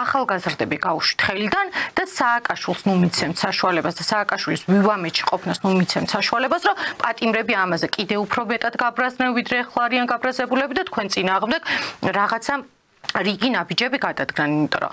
ახალგაზრდები გაუშვით ხელიდან და სააკაშვილს ნუ მიცემთ საშუალებას და სააკაშვილის ვივამეთში ყოფნას ნუ მიცემთ საშუალებას, რომ პატიმრები ამაზე კიდევ უფრო მეტად გაბრაზდნენ, ვიდრე ახლა არიან გაბრაზებულები და თქვენ წინააღმდეგ რაღაცა რიგი ნაბიჯები გადადგნენ, იმიტომ რომ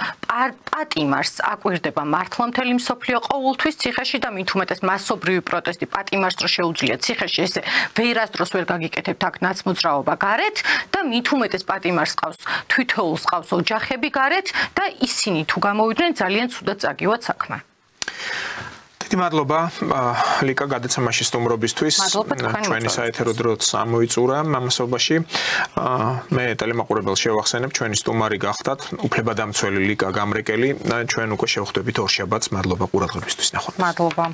პატიმარს აკვირდება მართლა მთელი მსოფლიო ყოველთვის ციხეში და მით უმეტეს მასობრივი პროტესტი პატიმარს რო შეუძლია ციხეში, ესე ვერასდროს ვერ გაგიკეთებთ აქ ნაცმოძრაობა გარეთ და მით უმეტეს პატიმარს ყავს თვითოულს ყავს ოჯახები გარეთ და ისინი თუ გამოვიდნენ ძალიან ცუდად წაგივათ საქმე. მადლობა ლიკა გადაცემაში სტუმრობისთვის. ჩვენი საეთერო დროც ამოიწურა ამასობაში. მე ტელემაყურებელს შევახსენებ, ჩვენი სტუმარი გახდათ უფლებადამცველი ლიკა გამრეკელი. ჩვენ უკვე შევხვდებით ორშაბათს. მადლობა ყურადღებისთვის. ნახვამდის. მადლობა.